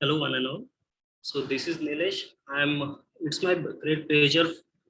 Hello, one and all. So this is Nilesh. It's my great pleasure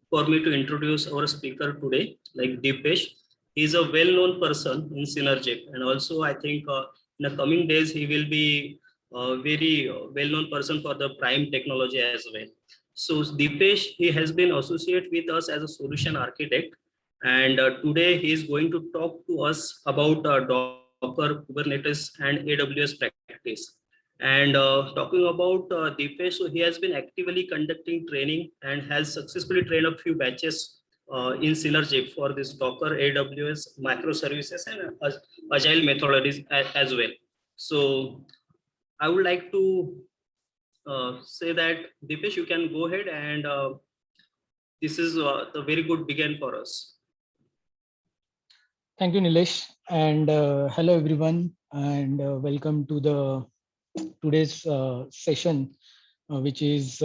for me to introduce our speaker today, like Deepesh. He's a well-known person in Synergic, and also I think in the coming days he will be a very well-known person for the Prime technology as well. So Deepesh, he has been associated with us as a solution architect, and today he is going to talk to us about Docker, Kubernetes, and AWS practice. And talking about Deepesh, so he has been actively conducting training and has successfully trained a few batches in Synergic for this Docker, AWS, microservices, and agile methodologies as well. So I would like to say that Deepesh, you can go ahead and this is the very good begin for us. Thank you, Nilesh, and hello everyone, and welcome to the today's session, which is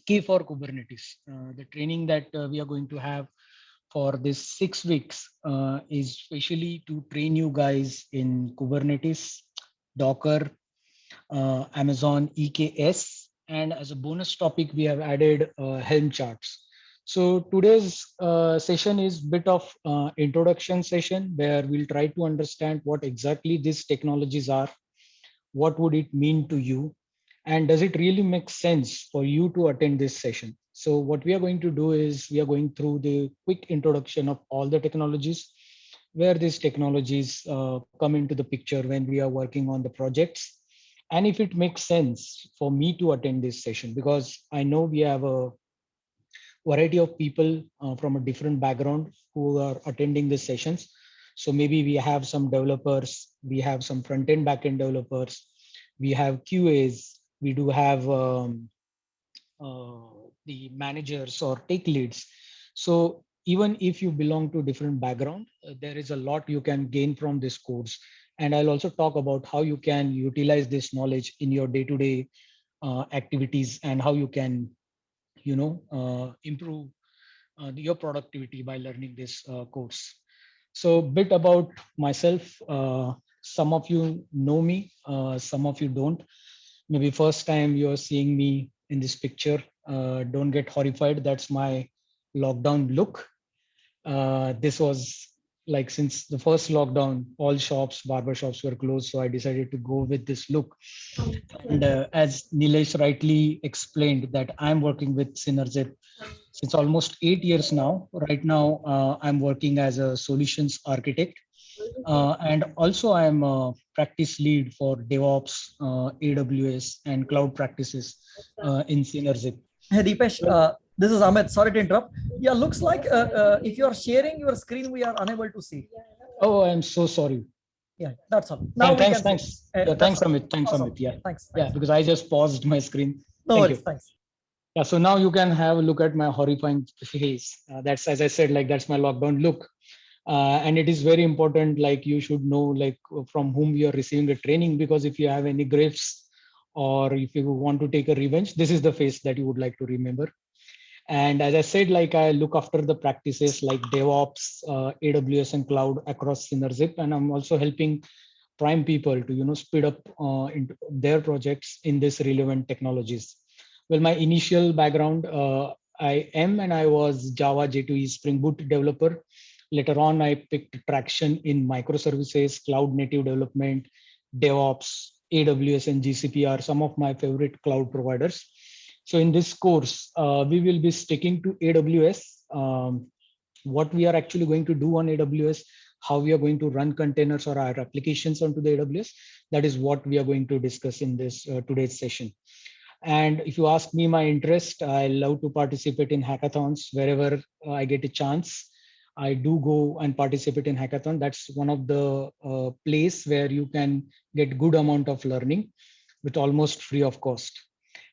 key for Kubernetes. The training that we are going to have for this 6 weeks is specially to train you guys in Kubernetes, Docker, Amazon EKS, and as a bonus topic, we have added Helm charts. So today's session is bit of introduction session where we'll try to understand what exactly these technologies are, what would it mean to you, and does it really make sense for you to attend this session. So what we are going to do is we are going through the quick introduction of all the technologies, where these technologies come into the picture when we are working on the projects, and if it makes sense for me to attend this session, because I know we have a variety of people from a different background who are attending these sessions. So maybe we have some developers, we have some front-end, back-end developers, we have QAs, we do have the managers or tech leads. So even if you belong to different background, there is a lot you can gain from this course. And I'll also talk about how you can utilize this knowledge in your day-to-day activities, and how you can, improve your productivity by learning this course. So bit about myself. Some of you know me, some of you don't. Maybe first time you're seeing me in this picture. Don't get horrified. That's my lockdown look. This was like since the first lockdown, all shops, barber shops were closed. So I decided to go with this look. And as Nilesh rightly explained, that I'm working with Synergip since almost 8 years now. Right now, I'm working as a solutions architect. And also I'm a practice lead for DevOps, AWS, and cloud practices in Synergip. Hey Deepesh, this is Ahmed. Sorry to interrupt. Yeah, looks like if you are sharing your screen, we are unable to see. Oh, I'm so sorry. Yeah, that's all. Now thanks, we can thanks. see. Yeah, thanks, Amit. Thanks, Awesome. Amit. Yeah, thanks. yeah, because I just paused my screen. No Thank worries. you. Thanks. Yeah, so now you can have a look at my horrifying face. That's, as I said, like that's my lockdown look. And it is very important, like you should know like from whom you are receiving the training, because if you have any gripes or if you want to take a revenge, this is the face that you would like to remember. And as I said, like I look after the practices like DevOps, AWS, and cloud across Synergip, and I'm also helping prime people to speed up into their projects in this relevant technologies. Well, my initial background, I am and I was Java J2E Spring Boot developer. Later on, I picked traction in microservices, cloud native development, DevOps, AWS, and GCP are some of my favorite cloud providers. So in this course, we will be sticking to AWS, what we are actually going to do on AWS, how we are going to run containers or our applications onto the AWS. That is what we are going to discuss in this today's session. And if you ask me my interest, I love to participate in hackathons wherever I get a chance. I do go and participate in hackathon. That's one of the place where you can get good amount of learning with almost free of cost.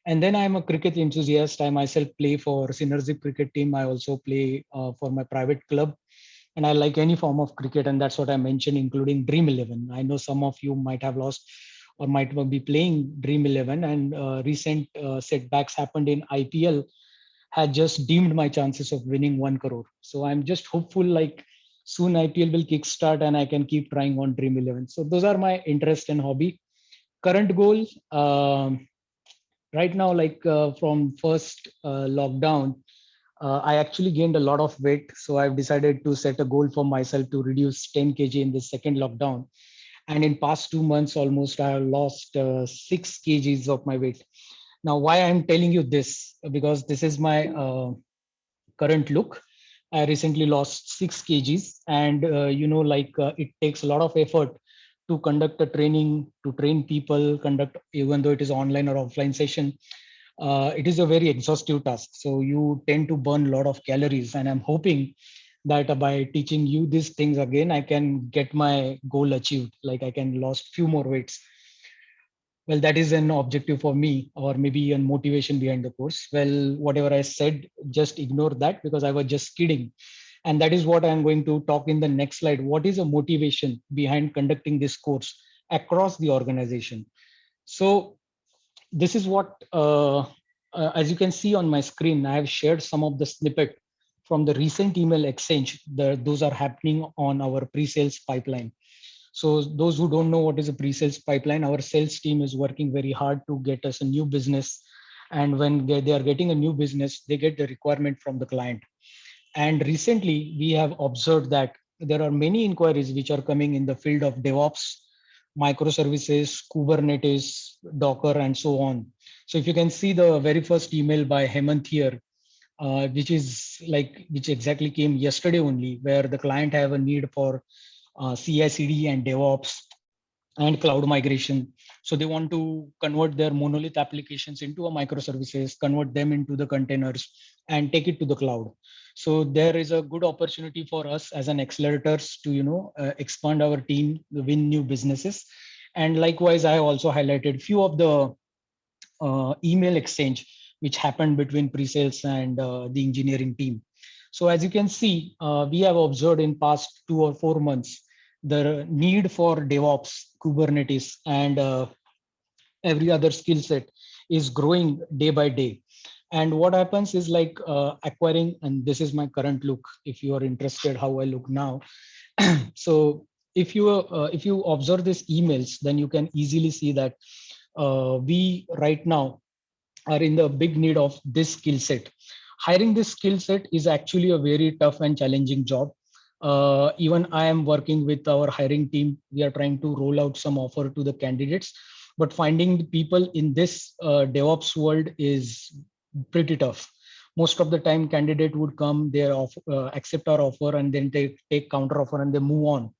And then I'm a cricket enthusiast. I myself play for Synergy cricket team. I also play for my private club, and I like any form of cricket. And that's what I mentioned, including Dream 11. I know some of you might have lost or might be playing Dream 11, and recent setbacks happened in IPL had just deemed my chances of winning 1 crore. So I'm just hopeful like soon IPL will kickstart and I can keep trying on Dream 11. So those are my interest and hobby. Current goal, right now, like from first lockdown, I actually gained a lot of weight. So I've decided to set a goal for myself to reduce 10 kg in the second lockdown. And in past 2 months, almost I have lost 6 kgs of my weight. Now, why I'm telling you this? Because this is my current look. I recently lost 6 kgs, and it takes a lot of effort to conduct a training, to train people, conduct even though it is online or offline session. It is a very exhaustive task. So you tend to burn a lot of calories, and I'm hoping that by teaching you these things again, I can get my goal achieved. Like I can lose few more weights. Well, that is an objective for me, or maybe a motivation behind the course. Well, whatever I said, just ignore that because I was just kidding. And that is what I'm going to talk in the next slide. What is a motivation behind conducting this course across the organization? So this is what, as you can see on my screen, I have shared some of the snippet from the recent email exchange. Those are happening on our pre-sales pipeline. So those who don't know what is a pre-sales pipeline, our sales team is working very hard to get us a new business. And when they are getting a new business, they get the requirement from the client. And recently, we have observed that there are many inquiries which are coming in the field of DevOps, microservices, Kubernetes, Docker, and so on. So if you can see the very first email by Hemant here, which exactly came yesterday only, where the client have a need for CI/CD and DevOps and cloud migration. So they want to convert their monolith applications into a microservices, convert them into the containers, and take it to the cloud. So there is a good opportunity for us as an accelerators to expand our team, win new businesses. And likewise, I also highlighted few of the email exchange which happened between pre-sales and the engineering team. So as you can see, we have observed in past 2 or 4 months the need for DevOps, Kubernetes, and every other skill set is growing day by day. And what happens is like acquiring, and this is my current look. If you are interested how I look now, so if you observe these emails, then you can easily see that we right now are in the big need of this skill set. Hiring this skill set is actually a very tough and challenging job. Even I am working with our hiring team. We are trying to roll out some offer to the candidates, but finding the people in this DevOps world is pretty tough. Most of the time, candidate would come, they accept our offer, and then take counter offer and they move on.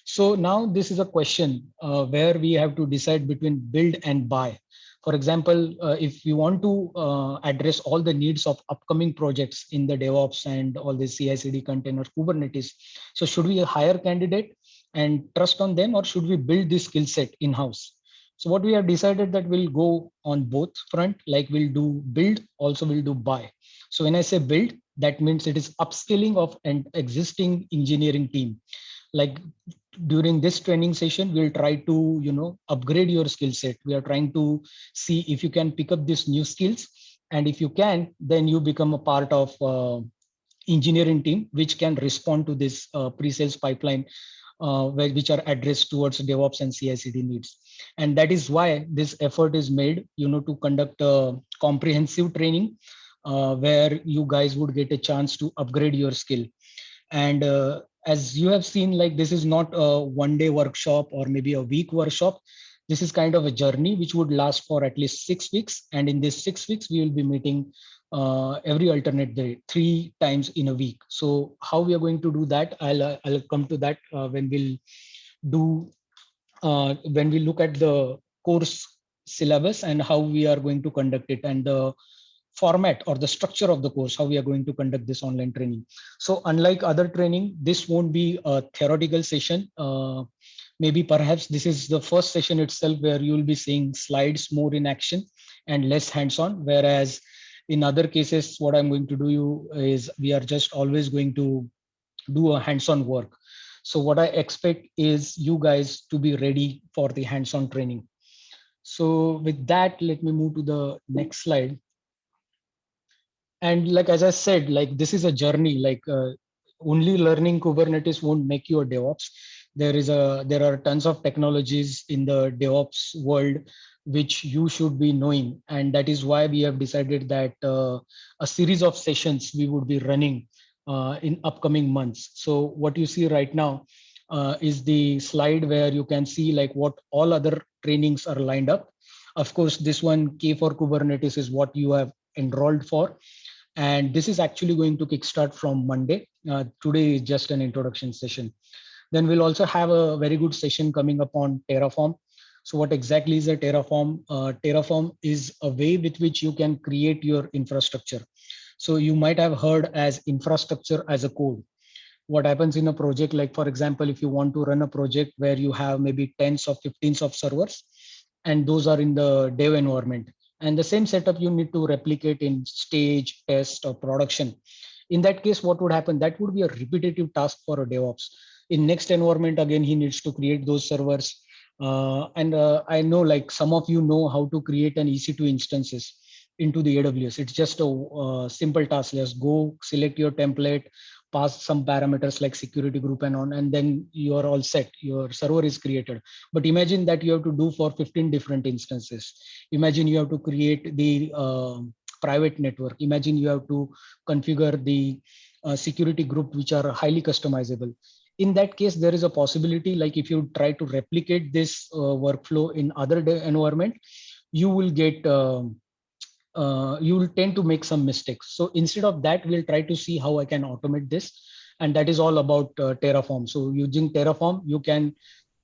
So now this is a question where we have to decide between build and buy. For example, if we want to address all the needs of upcoming projects in the DevOps and all the CI/CD containers, Kubernetes, so should we hire candidate and trust on them, or should we build this skill set in-house? So what we have decided that we'll go on both front, like we'll do build, also we'll do buy. So when I say build, that means it is upskilling of an existing engineering team. Like during this training session, we'll try to upgrade your skill set. We are trying to see if you can pick up these new skills, and if you can, then you become a part of engineering team which can respond to this pre-sales pipeline, which are addressed towards DevOps and CI/CD needs. And that is why this effort is made, to conduct a comprehensive training where you guys would get a chance to upgrade your skill. And as you have seen, like this is not a one-day workshop or maybe a week workshop. This is kind of a journey which would last for at least 6 weeks. And in these 6 weeks, we will be meeting every alternate day, 3 times in a week. So how we are going to do that, I'll come to that when we look at the course syllabus and how we are going to conduct it, and the format or the structure of the course, how we are going to conduct this online training. So unlike other training, this won't be a theoretical session. Maybe perhaps this is the first session itself where you will be seeing slides more in action and less hands-on. Whereas in other cases, what I'm going to do is we are just always going to do a hands-on work. So what I expect is you guys to be ready for the hands-on training. So with that, let me move to the next slide. And like as I said, like this is a journey. Like only learning Kubernetes won't make you a DevOps. There are tons of technologies in the DevOps world which you should be knowing, and that is why we have decided that a series of sessions we would be running in upcoming months. So what you see right now is the slide where you can see like what all other trainings are lined up. Of course, this one, K for Kubernetes, is what you have enrolled for. And this is actually going to kickstart from Monday. Today is just an introduction session. Then we'll also have a very good session coming up on Terraform. So what exactly is a Terraform? Terraform is a way with which you can create your infrastructure. So you might have heard as infrastructure as a code. What happens in a project, like for example, if you want to run a project where you have maybe tens or 15s of servers, and those are in the dev environment, and the same setup you need to replicate in stage, test, or production. In that case, what would happen? That would be a repetitive task for a DevOps. In next environment, again, he needs to create those servers. I know like some of you know how to create an EC2 instances into the AWS. It's just a simple task. Just go select your template, pass some parameters like security group and on, and then you are all set. Your server is created. But imagine that you have to do for 15 different instances. Imagine you have to create the private network. Imagine you have to configure the security group, which are highly customizable. In that case, there is a possibility, like if you try to replicate this workflow in other environment, you will get you will tend to make some mistakes. So instead of that, we'll try to see how I can automate this. And that is all about Terraform. So using Terraform, you can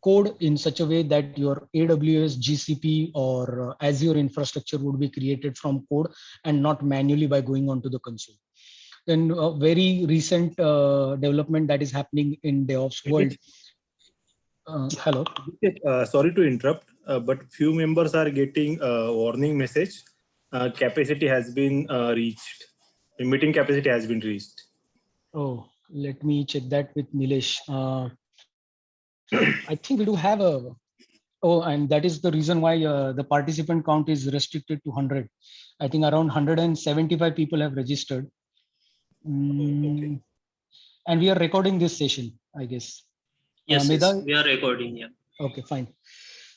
code in such a way that your AWS, GCP, or Azure infrastructure would be created from code and not manually by going onto the console. Then a very recent development that is happening in DevOps world. Hello. Sorry to interrupt, but few members are getting a warning message. Capacity has been reached. The meeting capacity has been reached. Oh, let me check that with Nilesh. I think we do have a. Oh, and that is the reason why the participant count is restricted to 100. I think around 175 people have registered. Okay. And we are recording this session, I guess. Yes, yes, Medha? we are recording. Yeah. Okay, fine.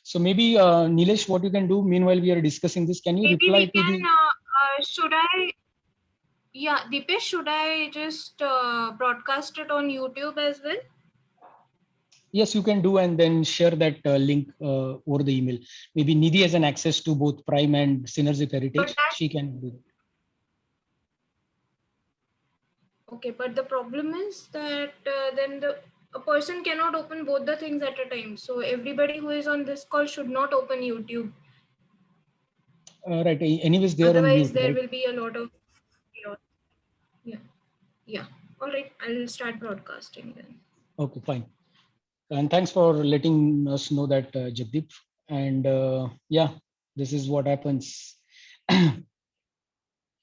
So maybe Nilesh, what you can do meanwhile we are discussing this, can you Maybe reply we to can, the? should I, yeah, Deepesh, should I just broadcast it on YouTube as well? Yes, you can do, and then share that link over the email. Maybe Nidhi has an access to both Prime and Synergy Heritage. She can do that. Okay, but the problem is that then a person cannot open both the things at a time. So everybody who is on this call should not open YouTube. Right. Anyways, they are on Otherwise, mute, there right? will be a lot of chaos. Yeah. Yeah. All right. I'll start broadcasting then. Okay, fine. And thanks for letting us know that, Jagdeep. And yeah, this is what happens.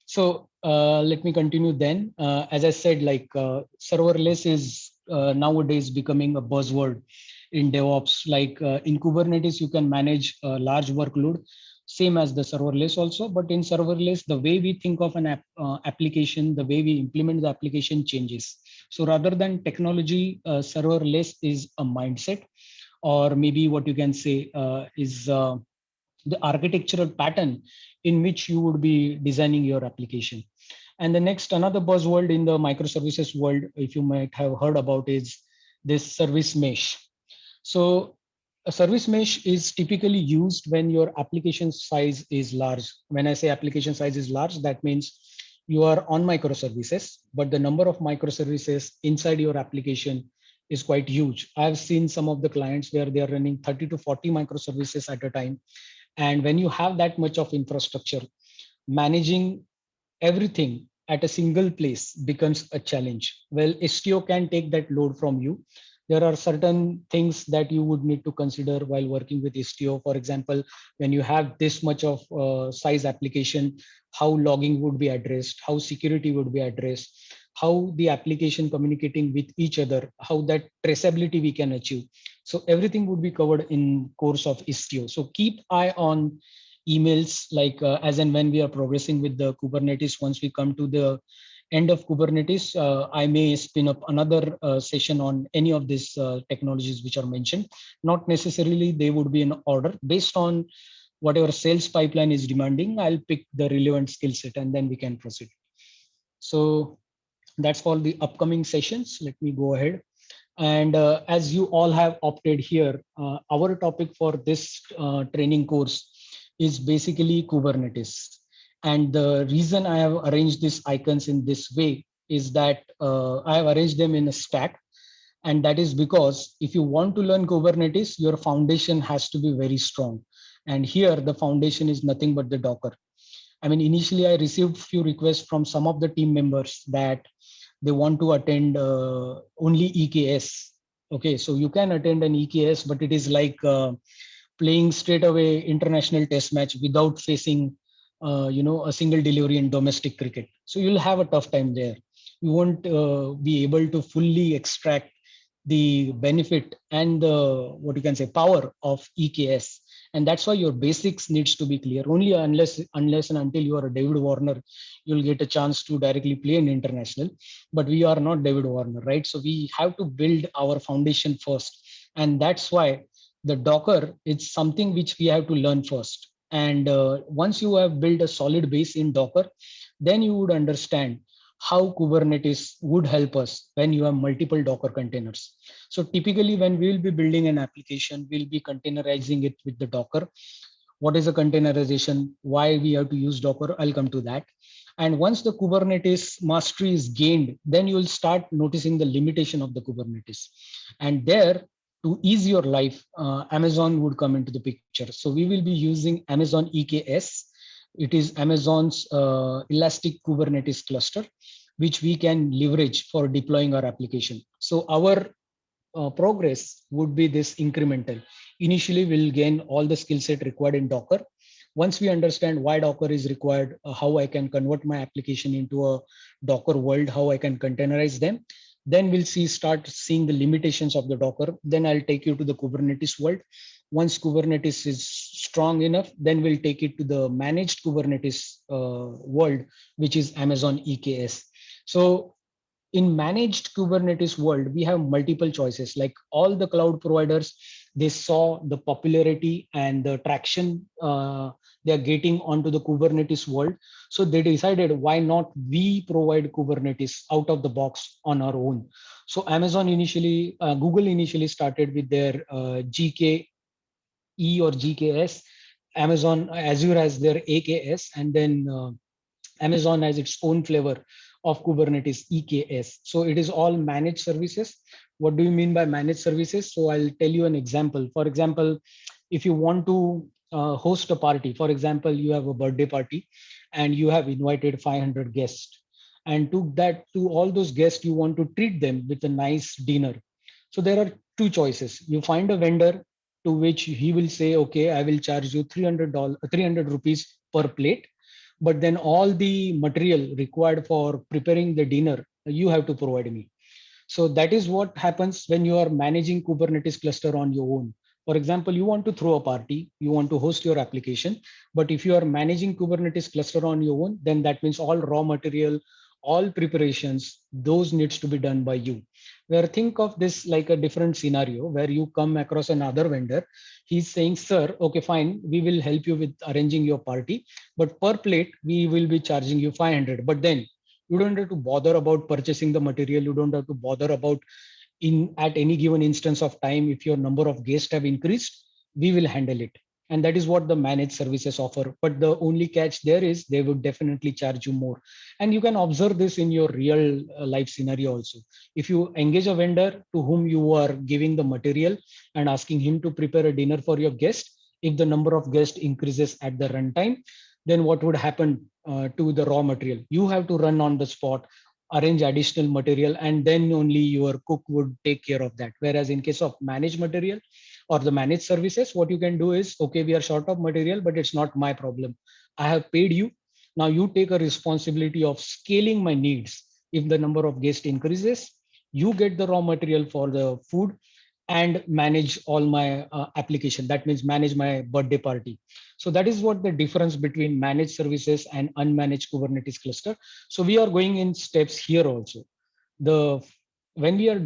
So let me continue then. As I said, like serverless is nowadays becoming a buzzword in DevOps. Like in Kubernetes, you can manage a large workload, same as the serverless also. But in serverless, the way we think of an application, the way we implement the application changes. So rather than technology, serverless is a mindset, or maybe what you can say is the architectural pattern in which you would be designing your application. And the next, another buzzword in the microservices world, if you might have heard about, is this service mesh. So a service mesh is typically used when your application size is large. When I say application size is large, that means you are on microservices, but the number of microservices inside your application is quite huge. I've seen some of the clients where they are running 30 to 40 microservices at a time. And when you have that much of infrastructure, managing everything at a single place becomes a challenge. Well, Istio can take that load from you. There are certain things that you would need to consider while working with Istio. For example, when you have this much of size application, how logging would be addressed, how security would be addressed, how the application communicating with each other, how that traceability we can achieve. So everything would be covered in course of Istio. So keep eye on emails, like as and when we are progressing with the Kubernetes. Once we come to the end of Kubernetes, I may spin up another session on any of these technologies which are mentioned. Not necessarily they would be in order. Based on whatever sales pipeline is demanding, I'll pick the relevant skill set and then we can proceed. So that's all the upcoming sessions. Let me go ahead. And as you all have opted here, our topic for this training course is basically Kubernetes. And the reason I have arranged these icons in this way is that I have arranged them in a stack. And that is because if you want to learn Kubernetes, your foundation has to be very strong. And here the foundation is nothing but the Docker. I mean, initially I received few requests from some of the team members that they want to attend only EKS. Okay, so you can attend an EKS, but it is like playing straight away international test match without facing a single delivery in domestic cricket. So you'll have a tough time there. You won't be able to fully extract the benefit and the what you can say power of EKS. And that's why your basics needs to be clear. Only unless and until you are a David Warner, you'll get a chance to directly play an international. But we are not David Warner, right? So we have to build our foundation first. And that's why the Docker is something which we have to learn first. And once you have built a solid base in Docker, then you would understand how Kubernetes would help us when you have multiple Docker containers. So typically when we will be building an application, we'll be containerizing it with the Docker. What is a containerization? Why we have to use Docker? I'll come to that. And once the Kubernetes mastery is gained, then you will start noticing the limitation of the Kubernetes. And there, to ease your life, Amazon would come into the picture. So we will be using Amazon EKS. It is Amazon's Elastic Kubernetes cluster, which we can leverage for deploying our application. So our progress would be this incremental. Initially, we'll gain all the skill set required in Docker. Once we understand why Docker is required, how I can convert my application into a Docker world, how I can containerize them, then we'll start seeing the limitations of the Docker. Then I'll take you to the Kubernetes world. Once Kubernetes is strong enough, then we'll take it to the managed Kubernetes world, which is Amazon EKS. So in managed Kubernetes world, we have multiple choices. Like all the cloud providers, they saw the popularity and the traction they are getting onto the Kubernetes world. So they decided, why not we provide Kubernetes out of the box on our own? So Amazon initially, Google initially started with their GKE or GKS. Amazon Azure has their AKS, and then Amazon has its own flavor of Kubernetes EKS. So it is all managed services. What do you mean by managed services? So I'll tell you an example. For example, if you want to host a party, for example, you have a birthday party and you have invited 500 guests. And to all those guests, you want to treat them with a nice dinner. So there are two choices. You find a vendor to which he will say, okay, I will charge you $300 rupees per plate. But then all the material required for preparing the dinner, you have to provide me. So that is what happens when you are managing Kubernetes cluster on your own. For example, you want to throw a party, you want to host your application, but if you are managing Kubernetes cluster on your own, then that means all raw material, all preparations, those needs to be done by you. Where think of this like a different scenario where you come across another vendor. He's saying, sir, okay, fine, we will help you with arranging your party, but per plate, we will be charging you 500. But then you don't have to bother about purchasing the material. You don't have to bother about at any given instance of time, if your number of guests have increased, we will handle it. And that is what the managed services offer. But the only catch there is they would definitely charge you more. And you can observe this in your real life scenario also. If you engage a vendor to whom you are giving the material and asking him to prepare a dinner for your guest, if the number of guests increases at the runtime, then what would happen to the raw material? You have to run on the spot, arrange additional material, and then only your cook would take care of that. Whereas in case of managed material or the managed services, what you can do is, okay, we are short of material, but it's not my problem. I have paid you. Now you take a responsibility of scaling my needs. If the number of guests increases, you get the raw material for the food, and manage all my application. That means manage my birthday party. So that is what the difference between managed services and unmanaged Kubernetes cluster. So we are going in steps here also. The when we are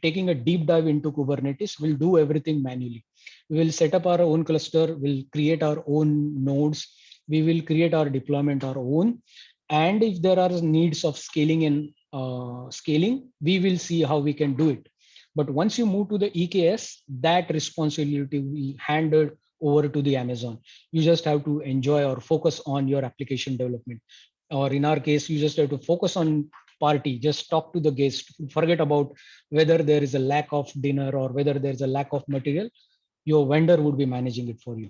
taking a deep dive into Kubernetes, we'll do everything manually. We will set up our own cluster, we'll create our own nodes, we will create our deployment our own. And if there are needs of scaling and scaling, we will see how we can do it. But once you move to the EKS, that responsibility will be handed over to the Amazon. You just have to enjoy or focus on your application development. Or in our case, you just have to focus on party, just talk to the guest, forget about whether there is a lack of dinner or whether there's a lack of material. Your vendor would be managing it for you.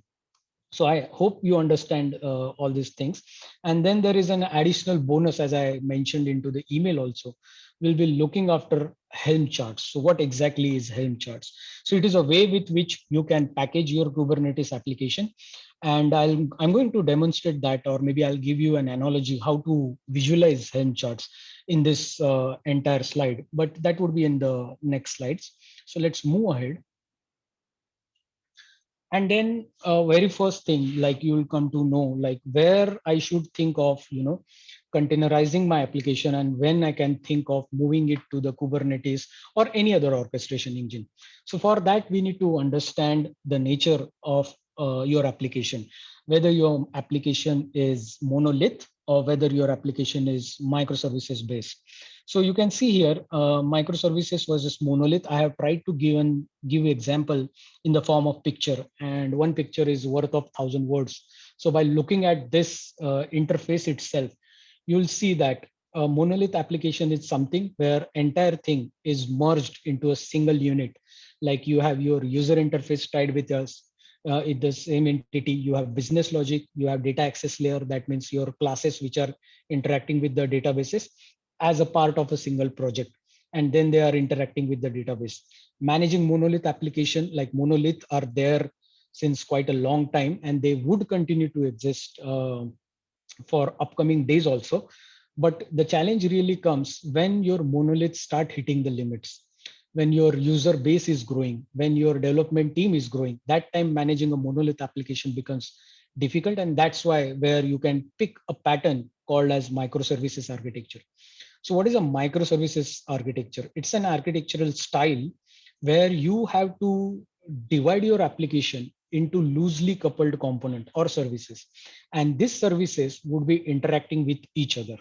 So I hope you understand all these things. And then there is an additional bonus, as I mentioned into the email also. We'll be looking after Helm charts. So what exactly is Helm charts? So it is a way with which you can package your Kubernetes application. And I'm going to demonstrate that, or maybe I'll give you an analogy how to visualize Helm charts in this entire slide, but that would be in the next slides. So let's move ahead. And then very first thing, like you will come to know like where I should think of, containerizing my application and when I can think of moving it to the Kubernetes or any other orchestration engine. So for that, we need to understand the nature of your application, whether your application is monolith or whether your application is microservices based. So you can see here, microservices versus monolith. I have tried to give example in the form of picture, and one picture is worth of 1,000 words. So by looking at this interface itself, you'll see that a monolith application is something where entire thing is merged into a single unit. Like you have your user interface tied with us in the same entity. You have business logic, you have data access layer. That means your classes which are interacting with the databases as a part of a single project. And then they are interacting with the database. Managing monolith application, like monolith are there since quite a long time, and they would continue to exist for upcoming days also. But the challenge really comes when your monoliths start hitting the limits, when your user base is growing, when your development team is growing. That time managing a monolith application becomes difficult. And that's why where you can pick a pattern called as microservices architecture. So what is a microservices architecture? It's an architectural style where you have to divide your application into loosely coupled component or services. And these services would be interacting with each other.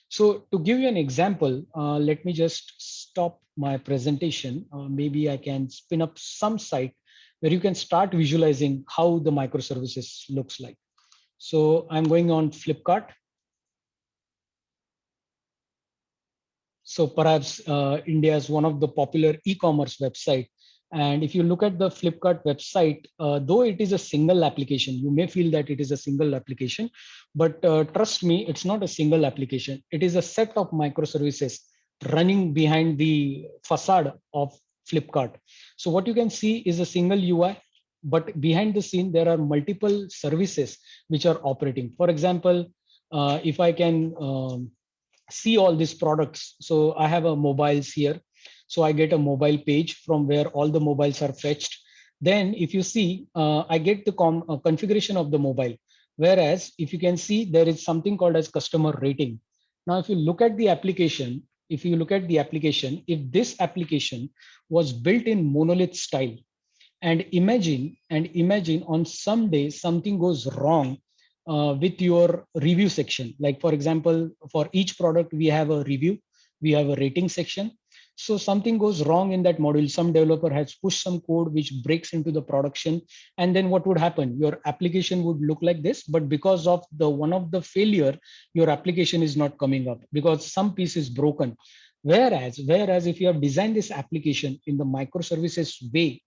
So to give you an example, let me just stop my presentation. Maybe I can spin up some site where you can start visualizing how the microservices looks like. So I'm going on Flipkart. So perhaps India is one of the popular e-commerce website. And if you look at the Flipkart website, though it is a single application, you may feel that it is a single application, but trust me, it's not a single application. It is a set of microservices running behind the facade of Flipkart. So what you can see is a single UI, but behind the scene, there are multiple services which are operating. For example, if I can see all these products. So I have a mobiles here. So I get a mobile page from where all the mobiles are fetched. Then if you see, I get the configuration of the mobile. Whereas if you can see, there is something called as customer rating. Now, if you look at the application, if this application was built in monolith style, and imagine on some day something goes wrong with your review section. Like for example, for each product, we have a review, we have a rating section. So something goes wrong in that module. Some developer has pushed some code which breaks into the production. And then what would happen? Your application would look like this, but because of the one of the failure, your application is not coming up because some piece is broken. Whereas if you have designed this application in the microservices way,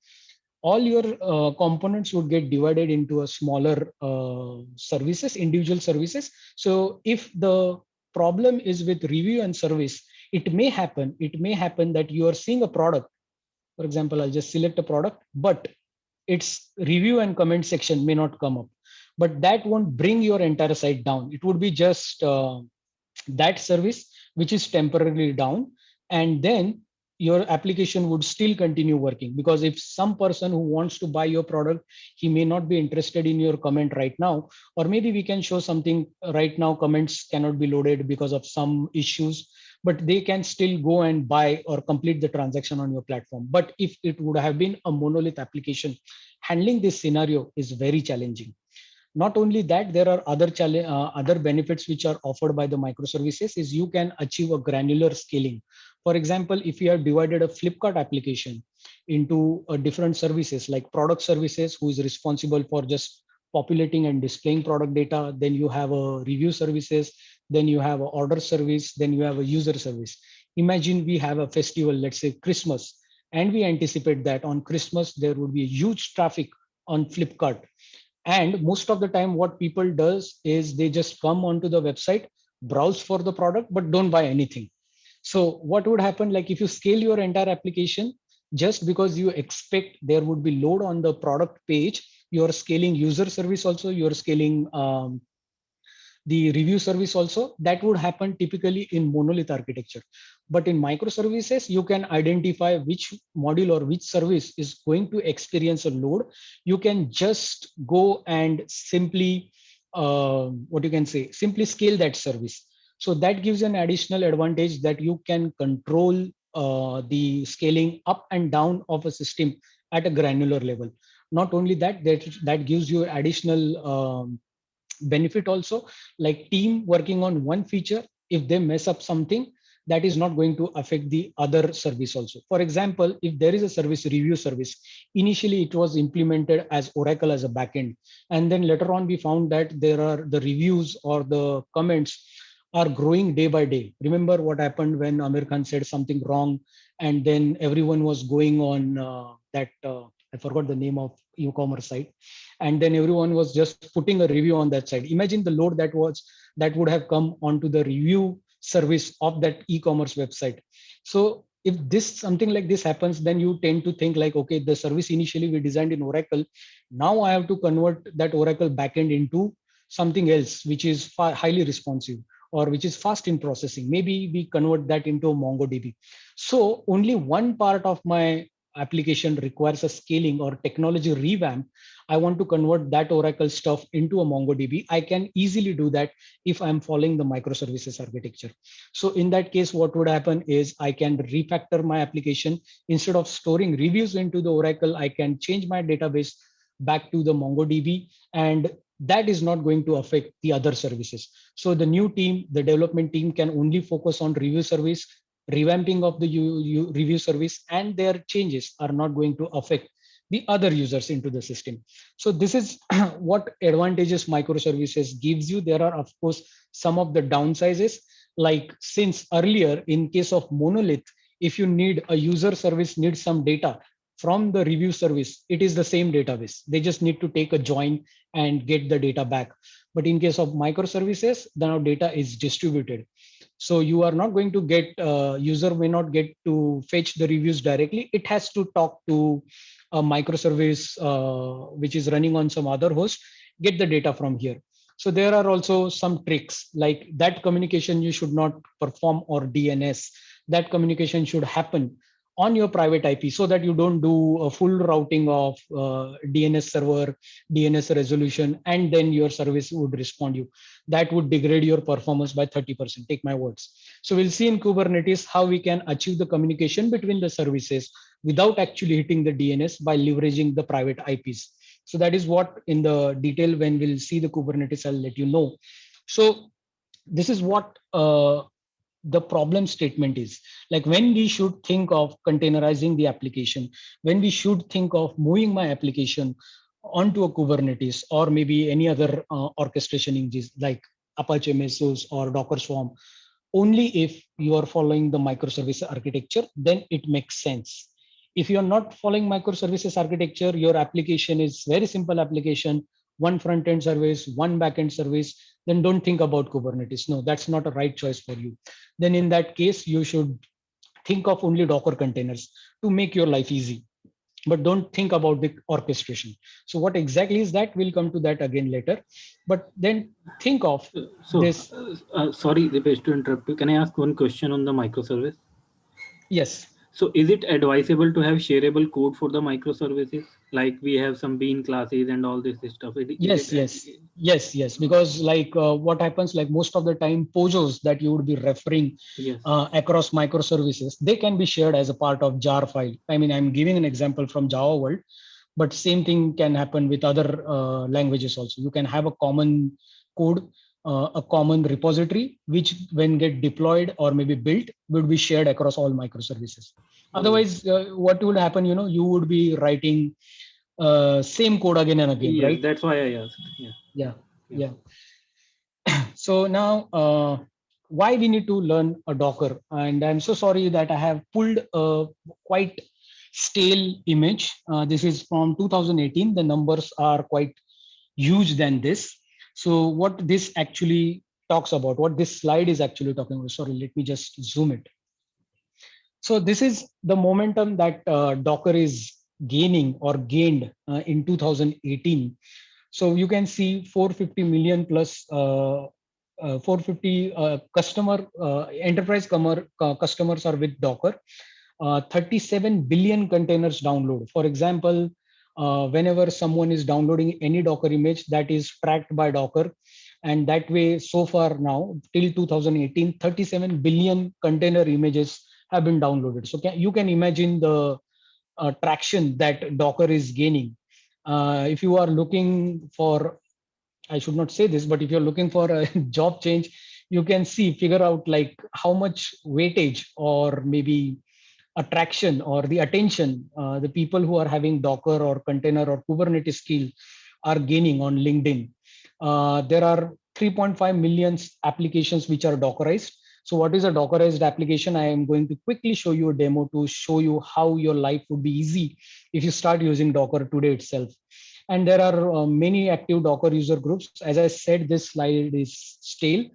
all your components would get divided into a smaller individual services. So if the problem is with review and service, it may happen that you are seeing a product. For example, I'll just select a product, but its review and comment section may not come up. But that won't bring your entire site down. It would be just that service which is temporarily down. And then your application would still continue working, because if some person who wants to buy your product, he may not be interested in your comment right now, or maybe we can show something right now, comments cannot be loaded because of some issues, but they can still go and buy or complete the transaction on your platform. But if it would have been a monolith application, handling this scenario is very challenging. Not only that, there are other benefits which are offered by the microservices is you can achieve a granular scaling. For example, if you have divided a Flipkart application into different services like product services, who is responsible for just populating and displaying product data, then you have a review services, then you have a order service, then you have a user service. Imagine we have a festival, let's say Christmas, and we anticipate that on Christmas there would be a huge traffic on Flipkart, and most of the time what people does is they just come onto the website, browse for the product, but don't buy anything. So what would happen, like if you scale your entire application, just because you expect there would be load on the product page, you're scaling user service also, you're scaling the review service also, that would happen typically in monolith architecture. But in microservices, you can identify which module or which service is going to experience a load. You can just go and simply, what you can say, simply scale that service. So that gives an additional advantage that you can control the scaling up and down of a system at a granular level. Not only that, that gives you additional benefit also, like team working on one feature, if they mess up something, that is not going to affect the other service also. For example, if there is a service review service, initially it was implemented as Oracle as a backend, and then later on we found that there are the reviews or the comments are growing day by day. Remember what happened when Amir Khan said something wrong, and then everyone was going on I forgot the name of e-commerce site, and then everyone was just putting a review on that side. Imagine the load that would have come onto the review service of that e-commerce website. So if this something like this happens, then you tend to think like, okay, the service initially we designed in Oracle, now I have to convert that Oracle backend into something else which is highly responsive or which is fast in processing. Maybe we convert that into a MongoDB. So only one part of my application requires a scaling or technology revamp. I want to convert that Oracle stuff into a MongoDB. I can easily do that if I'm following the microservices architecture. So in that case, what would happen is I can refactor my application. Instead of storing reviews into the Oracle, I can change my database back to the MongoDB, and that is not going to affect the other services. So the new team, the development team, can only focus on review service, revamping of the review service, and their changes are not going to affect the other users into the system. So this is what advantages microservices gives you. There are, of course, some of the downsides, like since earlier in case of monolith, if you need a user service needs some data from the review service, it is the same database. They just need to take a join and get the data back. But in case of microservices, the now data is distributed. So you are not going to get, user may not get to fetch the reviews directly. It has to talk to a microservice which is running on some other host, get the data from here. So there are also some tricks like that communication you should not perform or DNS. That communication should happen on your private IP so that you don't do a full routing of DNS server, DNS resolution, and then your service would respond you. That would degrade your performance by 30%, take my words. So we'll see in Kubernetes how we can achieve the communication between the services without actually hitting the DNS by leveraging the private IPs. So that is what in the detail when we'll see the Kubernetes, I'll let you know. So this is what the problem statement is, like when we should think of containerizing the application, when we should think of moving my application onto a Kubernetes or maybe any other orchestration engines like Apache Mesos or Docker Swarm. Only if you are following the microservice architecture, then it makes sense. If you are not following microservices architecture, your application is very simple application, one front-end service, one back-end service, then don't think about Kubernetes. No, that's not a right choice for you. Then in that case, you should think of only Docker containers to make your life easy, but don't think about the orchestration. So what exactly is that? We'll come to that again later. But then think of this. Sorry, Dipesh, to interrupt you. Can I ask one question on the microservice? Yes. So is it advisable to have shareable code for the microservices? Like we have some bean classes and all this stuff. Yes, because like what happens, like most of the time pojos that you would be referring Yes. across microservices, they can be shared as a part of jar file. I mean, I'm giving an example from Java world, but same thing can happen with other languages also. You can have a common code, a common repository, which when get deployed or maybe built would be shared across all microservices. Otherwise, what would happen, you would be writing same code again and again, Yes, right? that's why I asked. Yeah. So now, why we need to learn a Docker? And I'm so sorry that I have pulled a quite stale image. This is from 2018. The numbers are quite huge than this. So what this actually talks about, what this slide is actually talking about. Sorry, let me just zoom it. So this is the momentum that Docker is gaining or gained in 2018. So you can see 450 million plus 450 enterprise customers are with Docker. 37 billion containers download. For example, whenever someone is downloading any Docker image, that is tracked by Docker. And that way, so far now, till 2018, 37 billion container images have been downloaded. So you can imagine the traction that Docker is gaining. If you are looking for, I should not say this, but if you're looking for a job change, you can figure out like how much weightage or maybe attraction or the attention the people who are having Docker or container or Kubernetes skill are gaining on LinkedIn. There are 3.5 million applications which are Dockerized. So what is a Dockerized application? I am going to quickly show you a demo to show you how your life would be easy if you start using Docker today itself. And there are many active Docker user groups. As I said, this slide is stale.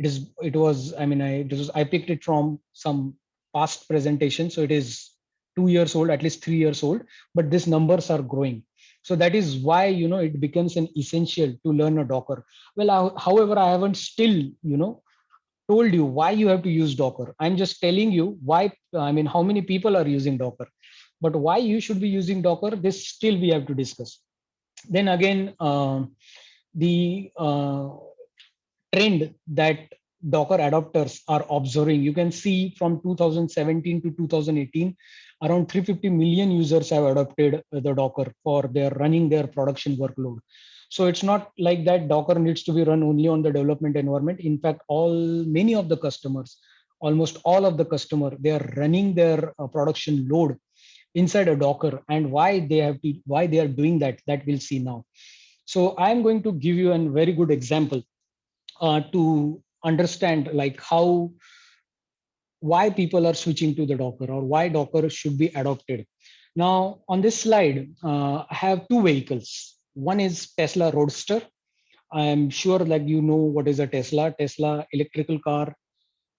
I picked it from some past presentation. So it is 2 years old, at least 3 years old, but these numbers are growing. So that is why, it becomes an essential to learn a Docker. Well, however, I haven't still, told you why you have to use Docker. I'm just telling you why, how many people are using Docker, but why you should be using Docker, this still we have to discuss. Then again, the trend that Docker adopters are observing, you can see from 2017 to 2018, around 350 million users have adopted the Docker for their running their production workload. So it's not like that Docker needs to be run only on the development environment. In fact, many of the customers, almost all of the customer, they are running their production load inside a Docker, and why they are doing that we'll see now. So I'm going to give you a very good example to understand like why people are switching to the Docker or why Docker should be adopted. Now on this slide, I have two vehicles. One is Tesla Roadster. I'm sure like what is a Tesla electrical car.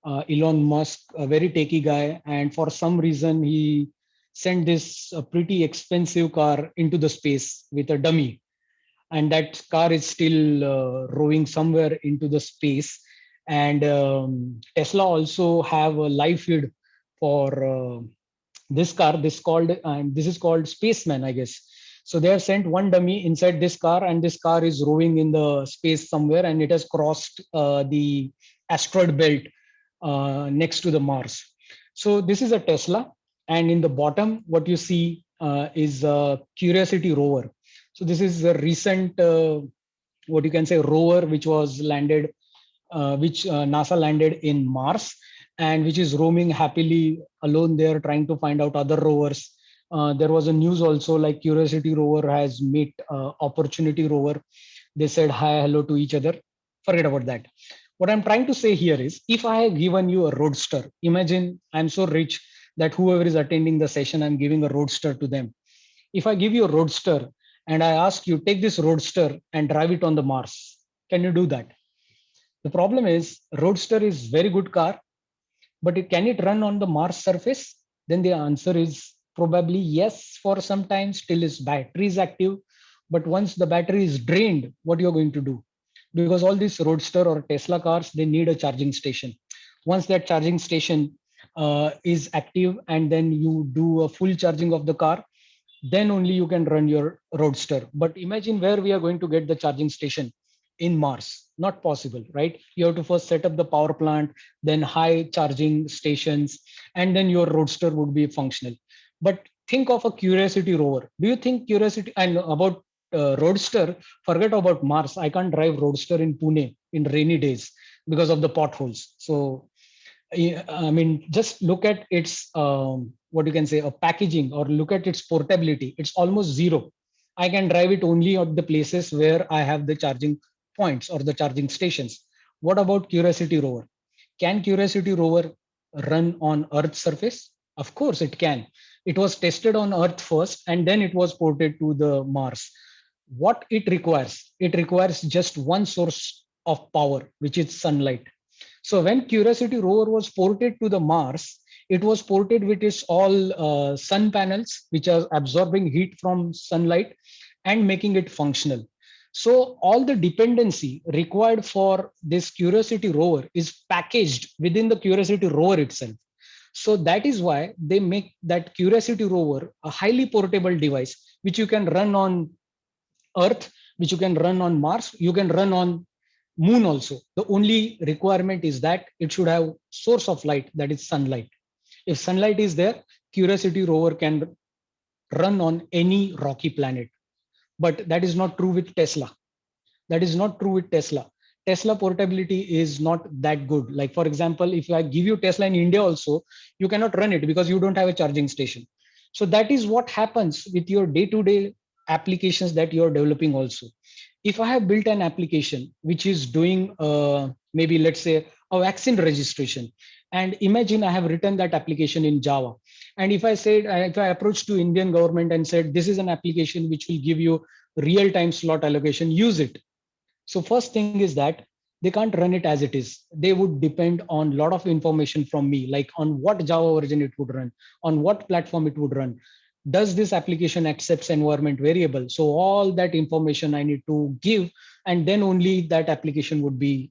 Elon Musk, a very techie guy, and for some reason he sent this pretty expensive car into the space with a dummy, and that car is still roving somewhere into the space. And Tesla also have a live feed for this car. This is called Spaceman, I guess. So they have sent one dummy inside this car, and this car is roving in the space somewhere, and it has crossed the asteroid belt next to the Mars. So this is a Tesla, and in the bottom, what you see is a Curiosity rover. So this is a recent, what you can say, rover which was landed, which NASA landed in Mars, and which is roaming happily alone there, trying to find out other rovers. There was a news also like Curiosity rover has met Opportunity rover. They said hi, hello to each other. Forget about that. What I'm trying to say here is, if I have given you a Roadster, imagine I'm so rich that whoever is attending the session, I'm giving a Roadster to them. If I give you a Roadster and I ask you, take this Roadster and drive it on the Mars, can you do that? The problem is Roadster is very good car, but can it run on the Mars surface? Then the answer is probably yes for some time, still its battery is active. But once the battery is drained, what you're going to do? Because all these Roadster or Tesla cars, they need a charging station. Once that charging station is active and then you do a full charging of the car, then only you can run your Roadster. But imagine where we are going to get the charging station in Mars. Not possible, right? You have to first set up the power plant, then high charging stations, and then your Roadster would be functional. But think of a Curiosity rover. Do you think Curiosity and about Roadster, forget about Mars. I can't drive Roadster in Pune in rainy days because of the potholes. So I mean, just look at its what you can say a packaging, or look at its portability. It's almost zero. I can drive it only at the places where I have the charging points or the charging stations. What about Curiosity rover? Can Curiosity rover run on Earth's surface? Of course it can. It was tested on Earth first, and then it was ported to the Mars. What it requires? It requires just one source of power, which is sunlight. So when Curiosity rover was ported to the Mars, it was ported with its all sun panels, which are absorbing heat from sunlight and making it functional. So all the dependency required for this Curiosity rover is packaged within the Curiosity rover itself. So that is why they make that Curiosity rover a highly portable device, which you can run on Earth, which you can run on Mars, you can run on Moon also. The only requirement is that it should have source of light, that is sunlight. If sunlight is there, Curiosity rover can run on any rocky planet. But that is not true with Tesla. That is not true with Tesla. Tesla portability is not that good. Like for example, if I give you Tesla in India also, you cannot run it because you don't have a charging station. So that is what happens with your day-to-day applications that you're developing also. If I have built an application which is doing maybe let's say a vaccine registration, and imagine I have written that application in Java, and if I said, if I approach to Indian government and said this is an application which will give you real-time slot allocation, use it. So first thing is that they can't run it as it is. They would depend on a lot of information from me, like on what Java version it would run, on what platform it would run. Does this application accepts environment variable? So all that information I need to give, and then only that application would be,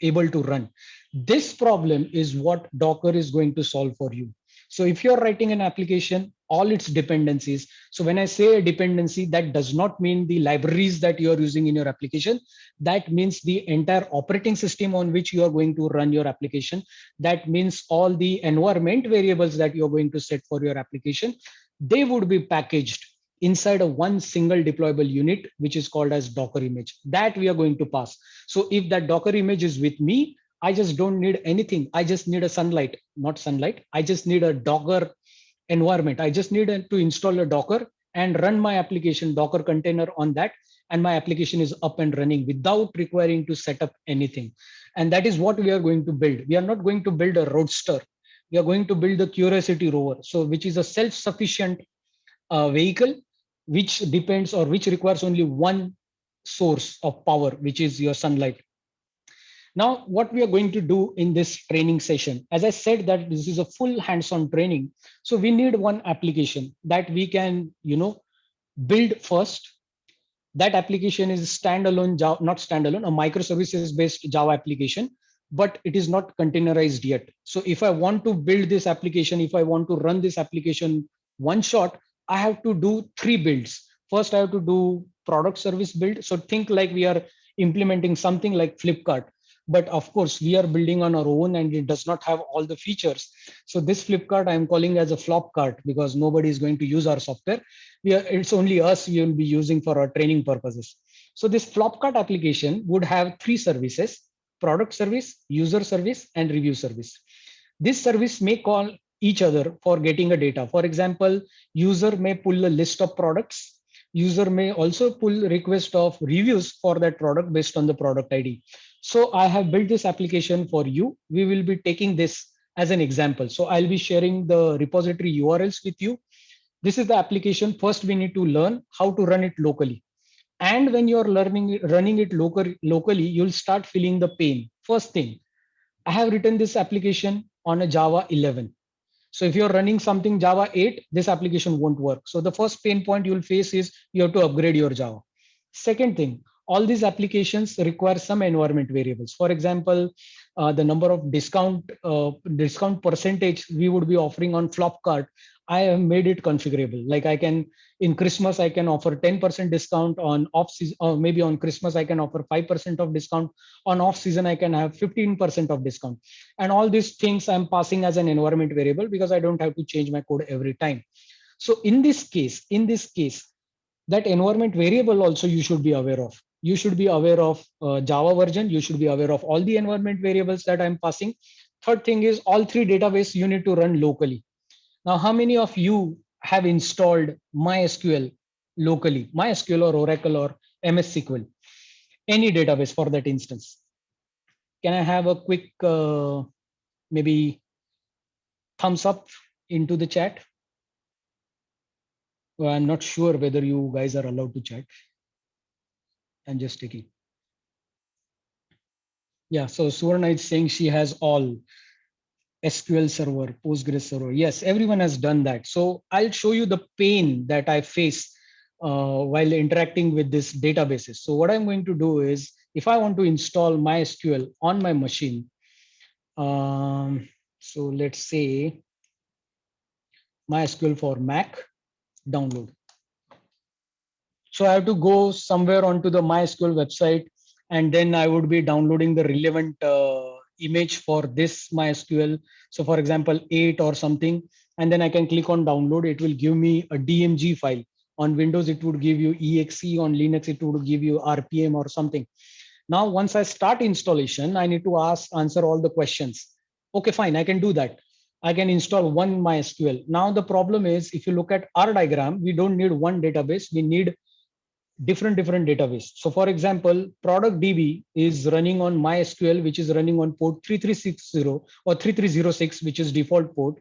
able to run. This problem is what Docker is going to solve for you. So if you're writing an application, all its dependencies. So when I say a dependency, that does not mean the libraries that you're using in your application. That means the entire operating system on which you are going to run your application. That means all the environment variables that you're going to set for your application. They would be packaged inside of one single deployable unit, which is called as Docker image, that we are going to pass. So if that Docker image is with me, I just don't need anything. I just need a sunlight, not sunlight. I just need a Docker environment. I just need to install a Docker and run my application Docker container on that. And my application is up and running without requiring to set up anything. And that is what we are going to build. We are not going to build a Roadster. We are going to build the Curiosity rover. So which is a self-sufficient vehicle, which depends or which requires only one source of power, which is your sunlight. Now, what we are going to do in this training session, as I said, that this is a full hands-on training. So we need one application that we can, build first. That application is standalone, Java, not standalone, a microservices-based Java application, but it is not containerized yet. So if I want to build this application, if I want to run this application one shot, I have to do 3 builds. First, I have to do product service build. So think like we are implementing something like Flipkart. But of course, we are building on our own and it does not have all the features. So this Flipkart I'm calling as a flop cart because nobody is going to use our software. It's only us we will be using for our training purposes. So this Flopkart application would have 3 services: product service, user service, and review service. This service may call each other for getting a data. For example, user may pull a list of products. User may also pull request of reviews for that product based on the product ID. So I have built this application for you. We will be taking this as an example. So I'll be sharing the repository URLs with you. This is the application. First, we need to learn how to run it locally. And when you're running it locally, you'll start feeling the pain. First thing, I have written this application on a Java 11. So if you're running something Java 8, this application won't work. So the first pain point you'll face is you have to upgrade your Java. Second thing, all these applications require some environment variables. For example, the number of discount percentage we would be offering on Flopkart, I have made it configurable. Like I can, in Christmas, I can offer 10% discount on off season, or maybe on Christmas, I can offer 5% of discount. On off season, I can have 15% of discount. And all these things I'm passing as an environment variable because I don't have to change my code every time. So in this case, that environment variable also you should be aware of. You should be aware of Java version. You should be aware of all the environment variables that I'm passing. Third thing is all three database you need to run locally. Now, how many of you have installed MySQL locally? MySQL or Oracle or MS SQL, any database for that instance. Can I have a quick maybe thumbs up into the chat? Well, I'm not sure whether you guys are allowed to chat. I'm just taking. Yeah, so Suvarna is saying she has all SQL Server, Postgres Server. Yes, everyone has done that. So I'll show you the pain that I face while interacting with this databases. So what I'm going to do is, if I want to install MySQL on my machine, so let's say MySQL for Mac, download. So I have to go somewhere onto the MySQL website, and then I would be downloading the relevant image for this MySQL. So for example, 8 or something, and then I can click on download. It will give me a DMG file. On Windows, it would give you exe. On Linux, it would give you RPM or something. Now, once I start installation, I need to answer all the questions. Okay, fine, I can do that. I can install one MySQL. Now, the problem is, if you look at our diagram, we don't need one database. We need different database. So for example, product DB is running on MySQL, which is running on port 3360 or 3306, which is default port.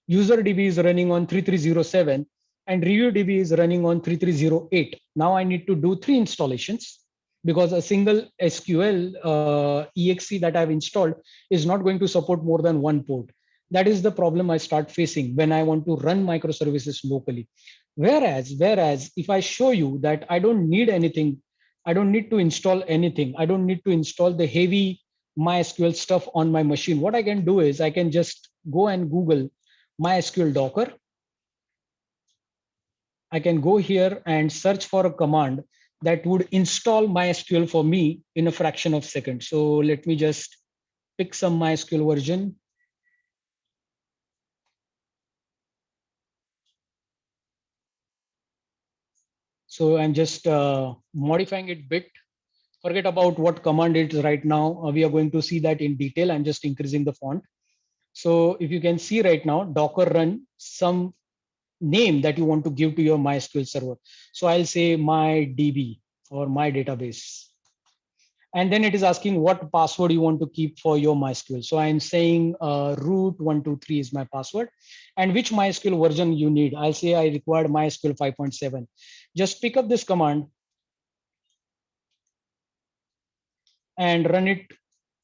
User DB is running on 3307 and review DB is running on 3308. Now I need to do 3 installations because a single SQL exe that I've installed is not going to support more than 1 port. That is the problem I start facing when I want to run microservices locally. Whereas if I show you that I don't need anything, I don't need to install anything, I don't need to install the heavy MySQL stuff on my machine, what I can do is I can just go and Google MySQL Docker. I can go here and search for a command that would install MySQL for me in a fraction of a second. So let me just pick some MySQL version. So I'm just modifying it a bit. Forget about what command it is right now. We are going to see that in detail. I'm just increasing the font. So if you can see right now, Docker run some name that you want to give to your MySQL server. So I'll say my DB or my database. And then it is asking what password you want to keep for your MySQL. So I'm saying root 123 is my password. And which MySQL version you need. I'll say I required MySQL 5.7. Just pick up this command and run it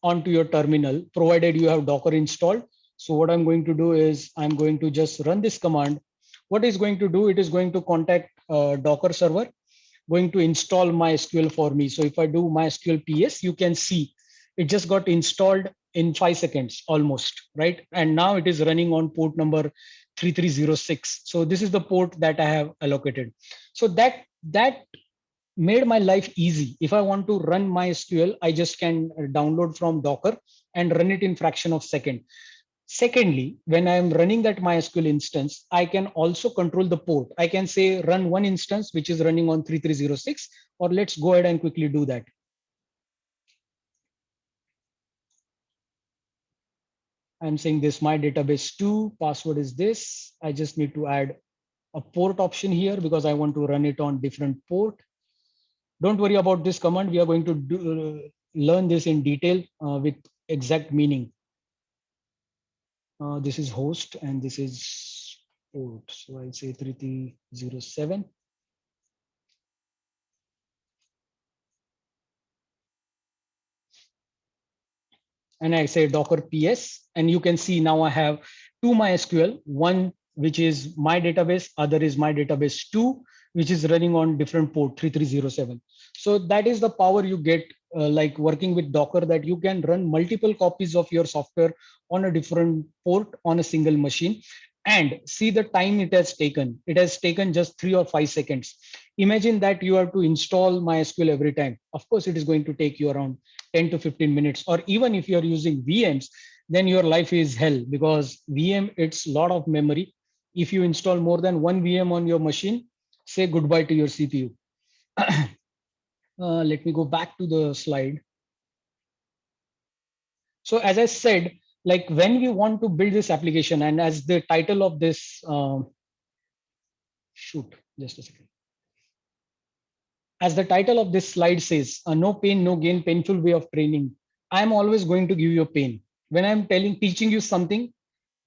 onto your terminal, provided you have Docker installed. So what I'm going to do is I'm going to just run this command. What is going to do, it is going to contact Docker server, going to install MySQL for me. So if I do MySQL PS, you can see it just got installed in 5 seconds almost, right? And now it is running on port number 3306. So this is the port that I have allocated. So that made my life easy. If I want to run MySQL, I just can download from Docker and run it in fraction of second. Secondly, when I'm running that MySQL instance, I can also control the port. I can say run one instance, which is running on 3306, or let's go ahead and quickly do that. I'm saying this, my database 2, password is this. I just need to add a port option here because I want to run it on different port. Don't worry about this command. We are going to learn this in detail with exact meaning. This is host and this is port. So I'll say 3307. And I say Docker PS, and you can see now I have two MySQL, one which is my database, other is my database 2. which is running on different port 3307. So that is the power you get like working with Docker, that you can run multiple copies of your software on a different port on a single machine and see the time it has taken. It has taken just 3 or 5 seconds. Imagine that you have to install MySQL every time. Of course, it is going to take you around 10 to 15 minutes, or even if you're using VMs, then your life is hell, because VM, it's a lot of memory. If you install more than one VM on your machine, say goodbye to your CPU. Let me go back to the slide. So as I said, like when we want to build this application, and as the title of this, shoot, just a second. As the title of this slide says, no pain, no gain, painful way of training. I'm always going to give you pain. When I'm teaching you something,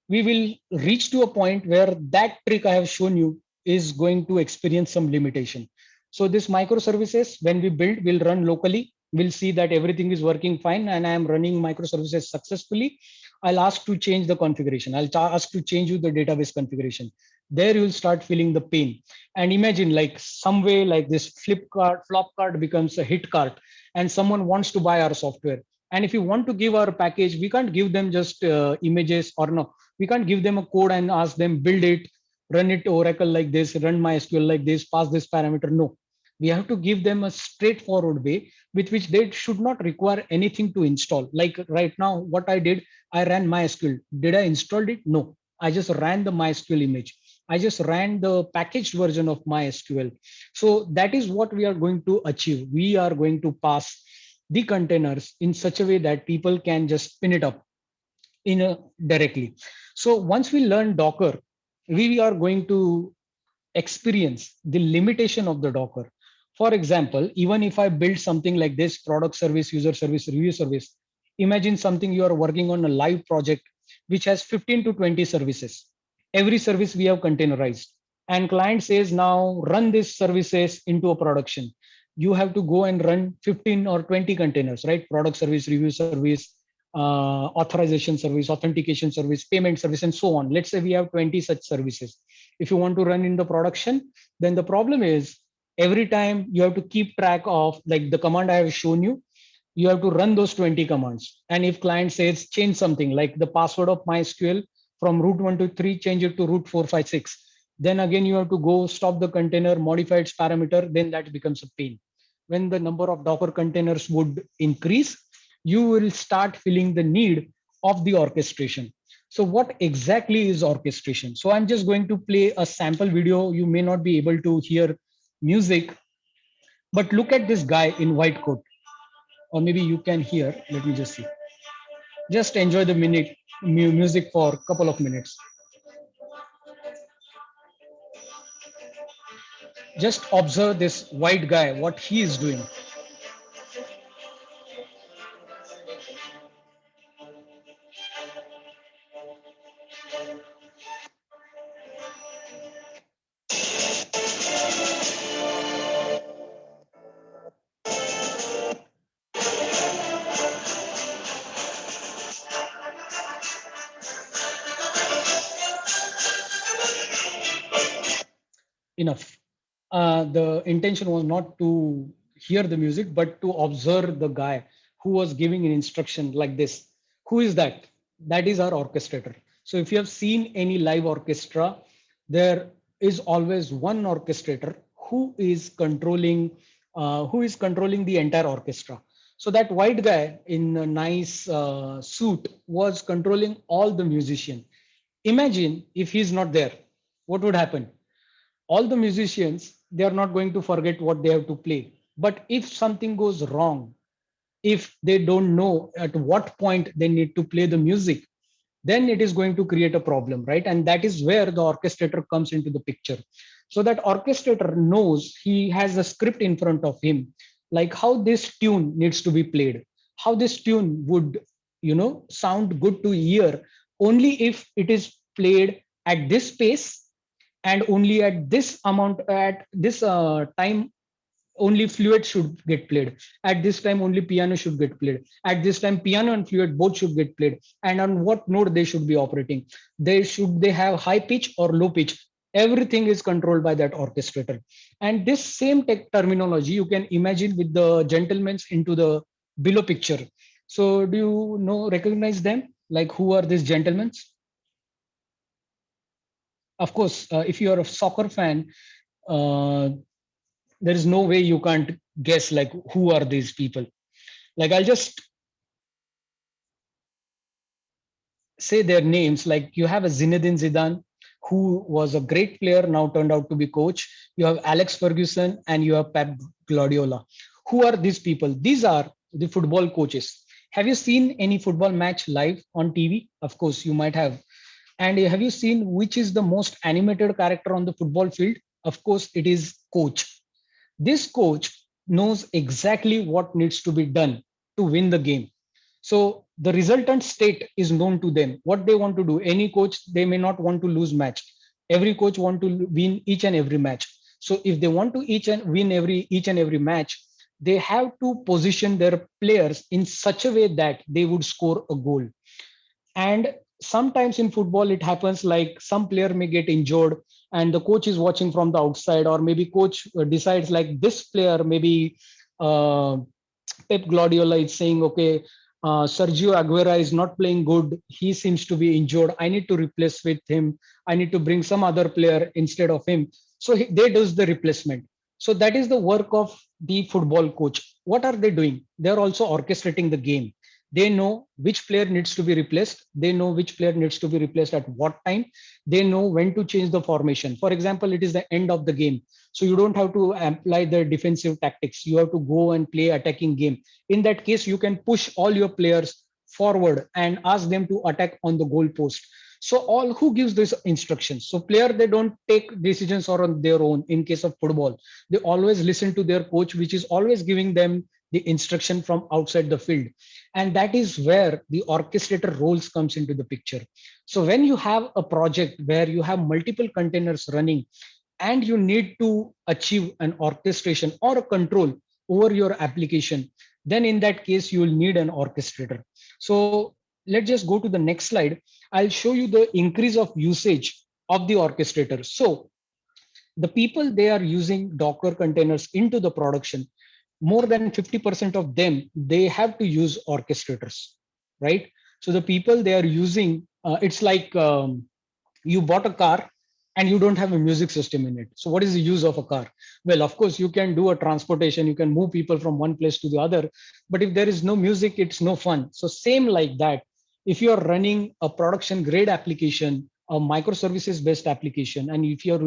we will reach to a point where that trick I have shown you is going to experience some limitation. So this microservices, when we build, will run locally. We'll see that everything is working fine and I am running microservices successfully. I'll ask to change the configuration. I'll ask to change you the database configuration. There you'll start feeling the pain. And imagine like some way like this flop cart becomes a hit cart and someone wants to buy our software. And if you want to give our package, we can't give them just images, or no, we can't give them a code and ask them build it, run it Oracle like this, run MySQL like this, pass this parameter. No, we have to give them a straightforward way with which they should not require anything to install. Like right now, what I did, I ran MySQL. Did I install it? No, I just ran the MySQL image. I just ran the packaged version of MySQL. So that is what we are going to achieve. We are going to pass the containers in such a way that people can just spin it up directly. So once we learn Docker, we are going to experience the limitation of the Docker. For example, even if I build something like this, product service, user service, review service, imagine something you are working on a live project which has 15 to 20 services. Every service we have containerized, and client says now run these services into a production. You have to go and run 15 or 20 containers, right? Product service, review service, authorization service, authentication service, payment service, and so on. Let's say we have 20 such services. If you want to run in the production, then the problem is every time you have to keep track of like the command I have shown you, you have to run those 20 commands. And if client says change something like the password of MySQL from root 123, change it to root 456, then again you have to go stop the container, modify its parameter, then that becomes a pain. When the number of Docker containers would increase, you will start feeling the need of the orchestration. So what exactly is orchestration? So I'm just going to play a sample video. You may not be able to hear music, but look at this guy in white coat, or maybe you can hear. Let me just see. Just enjoy the music for a couple of minutes. Just observe this white guy, what he is doing. Enough. The intention was not to hear the music, but to observe the guy who was giving an instruction like this. Who is that? That is our orchestrator. So if you have seen any live orchestra, there is always one orchestrator who is controlling the entire orchestra. So that white guy in a nice suit was controlling all the musicians. Imagine if he's not there, what would happen? All the musicians, they are not going to forget what they have to play. But if something goes wrong, if they don't know at what point they need to play the music, then it is going to create a problem, right? And that is where the orchestrator comes into the picture. So that orchestrator knows, he has a script in front of him, like how this tune needs to be played, how this tune would, sound good to ear only if it is played at this pace, and only at this amount, at this time only fluid should get played, at this time only piano should get played, at this time piano and fluid both should get played, and on what note they should be operating, they have high pitch or low pitch, Everything is controlled by that orchestrator. And this same tech terminology you can imagine with the gentlemen into the below picture. So do you know, recognize them? Like, who are these gentlemen? Of course, if you are a soccer fan, uh, there is no way you can't guess like who are these people. Like, I'll just say their names. Like, you have a Zinedine Zidane, who was a great player, now turned out to be coach. You have Alex Ferguson and you have Pep Guardiola. Who are these people? These are the football coaches. Have you seen any football match live on TV? Of course, you might have. And have you seen which is the most animated character on the football field? Of course, it is coach. This coach knows exactly what needs to be done to win the game. So the resultant state is known to them, what they want to do. Any coach, they may not want to lose match. Every coach want to win each and every match. So if they want to win each and every match, they have to position their players in such a way that they would score a goal. And sometimes in football it happens like some player may get injured and the coach is watching from the outside, or maybe coach decides like this player, maybe uh, Pep Guardiola is saying, okay, Sergio Aguero is not playing good, he seems to be injured, I need to replace with him, I need to bring some other player instead of him. So they does the replacement. So that is the work of the football coach. What are they doing? They're also orchestrating the game. They know which player needs to be replaced. They know which player needs to be replaced at what time. They know when to change the formation. For example, it is the end of the game, so you don't have to apply the defensive tactics. You have to go and play attacking game. In that case, you can push all your players forward and ask them to attack on the goal post. So all who gives these instructions? So player, they don't take decisions on their own. In case of football, they always listen to their coach, which is always giving them the instruction from outside the field. And that is where the orchestrator roles comes into the picture. So when you have a project where you have multiple containers running and you need to achieve an orchestration or a control over your application, then in that case you will need an orchestrator. So let's just go to the next slide. I'll show you the increase of usage of the orchestrator. So the people, they are using Docker containers into the production. More than 50% of them, they have to use orchestrators, right? So the people, they are using, it's like you bought a car and you don't have a music system in it. So what is the use of a car? Well, of course, you can do a transportation, you can move people from one place to the other, but if there is no music, it's no fun. So same like that, if you are running a production grade application, a microservices based application, and if you're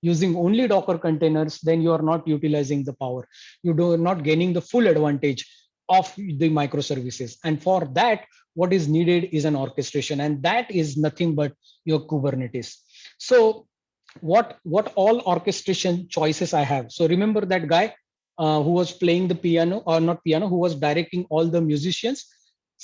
using only Docker containers, then you are not utilizing the power. You do not gaining the full advantage of the microservices. And for that, what is needed is an orchestration, and that is nothing but your Kubernetes. So what all orchestration choices I have? So remember that guy who was playing the piano, or not piano, who was directing all the musicians,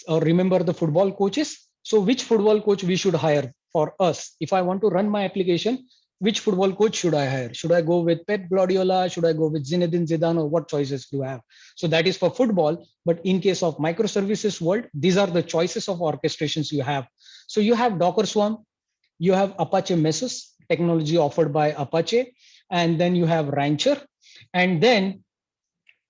or remember the football coaches? So which football coach we should hire for us? If I want to run my application, which football coach should I hire? Should I go with Pep Guardiola? Should I go with Zinedine Zidane? Or what choices do I have? So that is for football. But in case of microservices world, these are the choices of orchestrations you have. So you have Docker Swarm, you have Apache Mesos, technology offered by Apache, and then you have Rancher, and then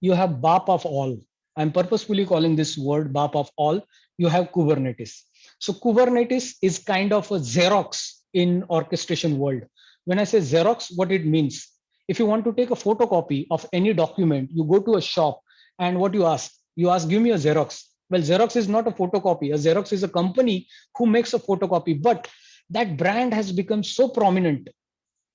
you have BAP of all. I'm purposefully calling this word BAP of all. You have Kubernetes. So Kubernetes is kind of a Xerox in orchestration world. When I say Xerox, what it means? If you want to take a photocopy of any document, you go to a shop and what you ask? You ask, give me a Xerox. Well, Xerox is not a photocopy. A Xerox is a company who makes a photocopy, but that brand has become so prominent,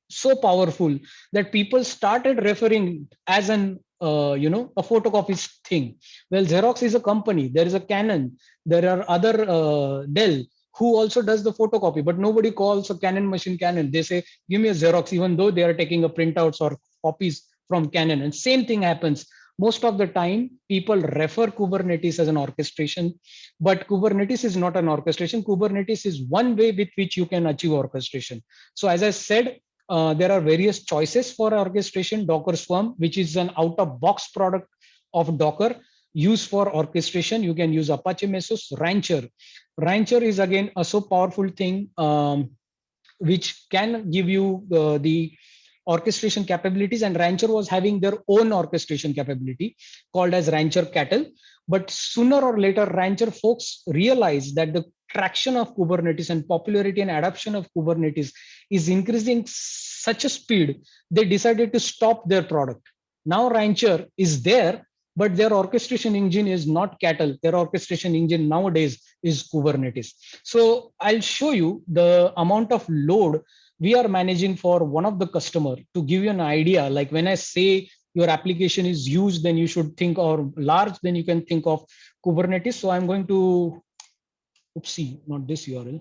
so powerful, that people started referring as an a photocopy thing. Well, Xerox is a company. There is a Canon. There are other Dell who also does the photocopy, but nobody calls a Canon machine Canon. They say, give me a Xerox, even though they are taking a printouts or copies from Canon. And same thing happens. Most of the time, people refer Kubernetes as an orchestration, but Kubernetes is not an orchestration. Kubernetes is one way with which you can achieve orchestration. So as I said, there are various choices for orchestration. Docker Swarm, which is an out-of-box product of Docker, used for orchestration. You can use Apache Mesos. Rancher is again a so powerful thing. which can give you the orchestration capabilities, and Rancher was having their own orchestration capability called as Rancher Cattle. But sooner or later, Rancher folks realized that the traction of Kubernetes and popularity and adoption of Kubernetes is increasing such a speed, they decided to stop their product. Now Rancher is there, but their orchestration engine is not Cattle. Their orchestration engine nowadays is Kubernetes. So I'll show you the amount of load we are managing for one of the customer to give you an idea. Like when I say your application is huge, then you should think, or large, then you can think of Kubernetes. So I'm going to, oopsie, not this URL.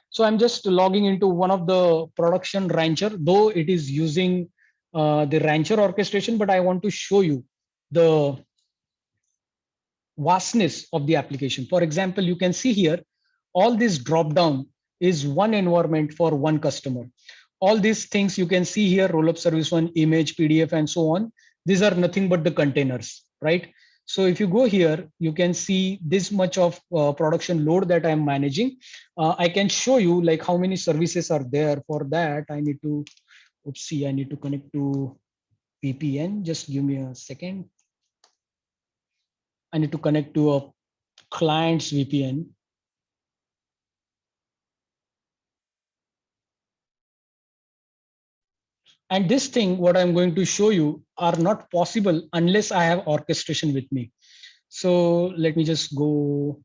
So I'm just logging into one of the production Rancher, though it is using the Rancher orchestration, but I want to show you the vastness of the application. For example, you can see here, all this drop down is one environment for one customer. All these things you can see here, roll up service one, image, PDF, and so on. These are nothing but the containers, right? So if you go here, you can see this much of production load that I'm managing. I can show you like how many services are there. For that, I need to, oopsie, I need to connect to VPN. Just give me a second. I need to connect to a client's VPN. And this thing, what I'm going to show you, are not possible unless I have orchestration with me. So let me just go.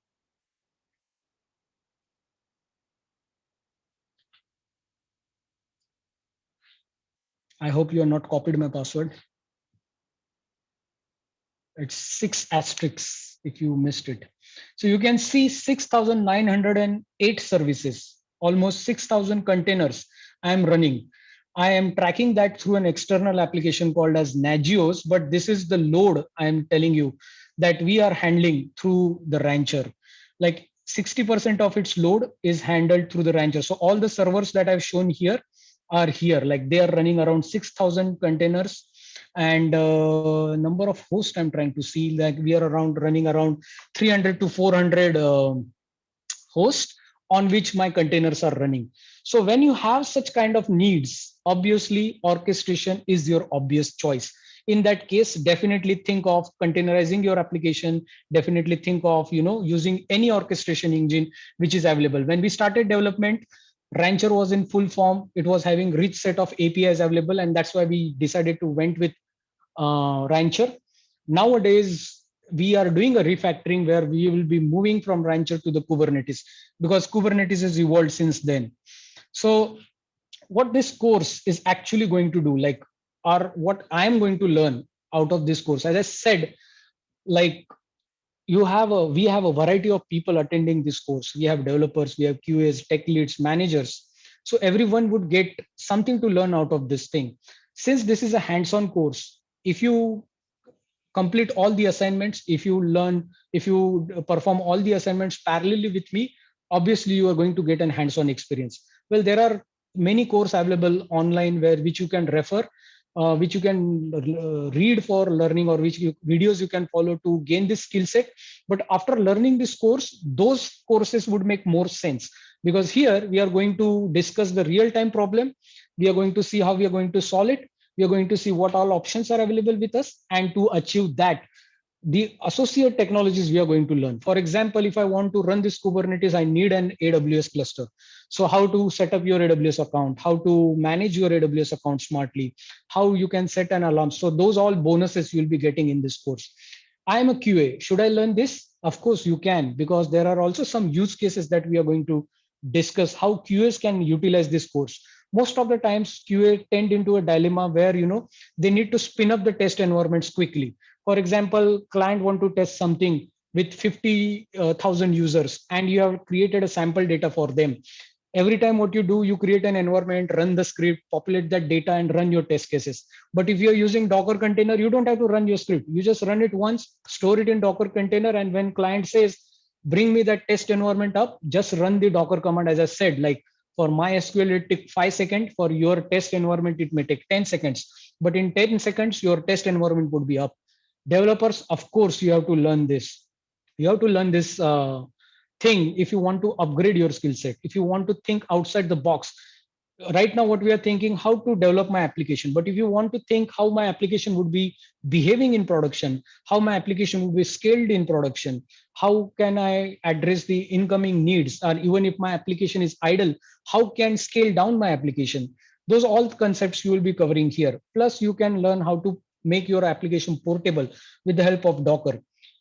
I hope you are not copied my password. It's 6 asterisks if you missed it. So you can see 6,908 services, almost 6,000 containers I am running. I am tracking that through an external application called as Nagios, but this is the load I am telling you that we are handling through the Rancher. Like 60% of its load is handled through the Rancher. So all the servers that I've shown here are here, like they are running around 6,000 containers, and number of hosts I'm trying to see, like we are around running around 300 to 400 hosts on which my containers are running. So when you have such kind of needs, obviously orchestration is your obvious choice. In that case, definitely think of containerizing your application. Definitely think of using any orchestration engine which is available. When we started development, Rancher was in full form. It was having rich set of APIs available, and that's why we decided to went with Rancher. Nowadays, we are doing a refactoring where we will be moving from Rancher to the Kubernetes, because Kubernetes has evolved since then. So what this course is actually going to do, like, or what I'm going to learn out of this course, as I said, like, we have a variety of people attending this course. We have developers, we have QAs, tech leads, managers. So everyone would get something to learn out of this thing. Since this is a hands-on course, if you complete all the assignments, if you perform all the assignments parallelly with me, obviously you are going to get an hands-on experience. Well, there are many courses available online which you can refer, which you can read for learning, or videos you can follow to gain this skill set. But after learning this course, those courses would make more sense, because here we are going to discuss the real-time problem. We are going to see how we are going to solve it. We are going to see what all options are available with us, and to achieve that, the associate technologies we are going to learn. For example, if I want to run this Kubernetes, I need an AWS cluster. So how to set up your AWS account, how to manage your AWS account smartly, how you can set an alarm. So those all bonuses you'll be getting in this course. I am a QA. Should I learn this? Of course you can, because there are also some use cases that we are going to discuss how QAs can utilize this course. Most of the times QA tend into a dilemma where they need to spin up the test environments quickly. For example, client want to test something with 50,000 users, and you have created a sample data for them. Every time what you do, you create an environment, run the script, populate that data, and run your test cases. But if you're using Docker container, you don't have to run your script. You just run it once, store it in Docker container, and when client says, bring me that test environment up, just run the Docker command. As I said, like for MySQL, it took 5 seconds. For your test environment, it may take 10 seconds. But in 10 seconds, your test environment would be up. Developers, of course, you have to learn this. You have to learn this thing if you want to upgrade your skill set, if you want to think outside the box. Right now what we are thinking, how to develop my application, but if you want to think how my application would be behaving in production, how my application would be scaled in production, how can I address the incoming needs, or even if my application is idle, how can scale down my application, those all concepts you will be covering here. Plus you can learn how to make your application portable with the help of Docker.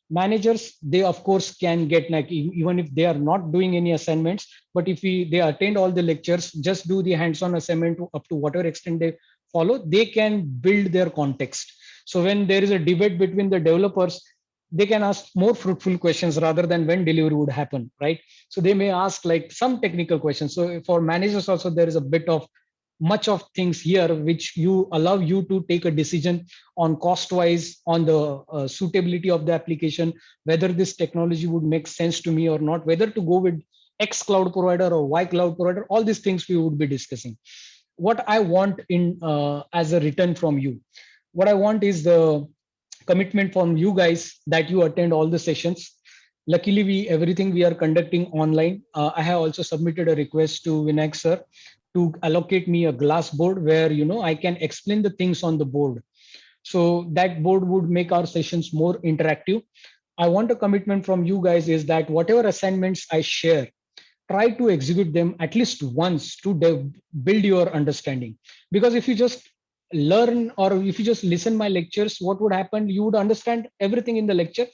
Managers, they of course can get, like, even if they are not doing any assignments, but if they attend all the lectures, just do the hands-on assignment up to whatever extent they follow, they can build their context. So when there is a debate between the developers, they can ask more fruitful questions rather than when delivery would happen, right? So they may ask like some technical questions. So for managers also, there is a bit of much of things here which you allow you to take a decision on cost wise, on the suitability of the application, whether this technology would make sense to me or not, whether to go with X cloud provider or Y cloud provider. All these things we would be discussing. What I want in as a return from you, what I want is the commitment from you guys that you attend all the sessions. Luckily, everything we are conducting online. I have also submitted a request to Vinayak sir to allocate me a glass board where I can explain the things on the board. So that board would make our sessions more interactive. I want a commitment from you guys is that whatever assignments I share, try to execute them at least once to build your understanding. Because if you just learn, or if you just listen my lectures, what would happen, you would understand everything in the lecture,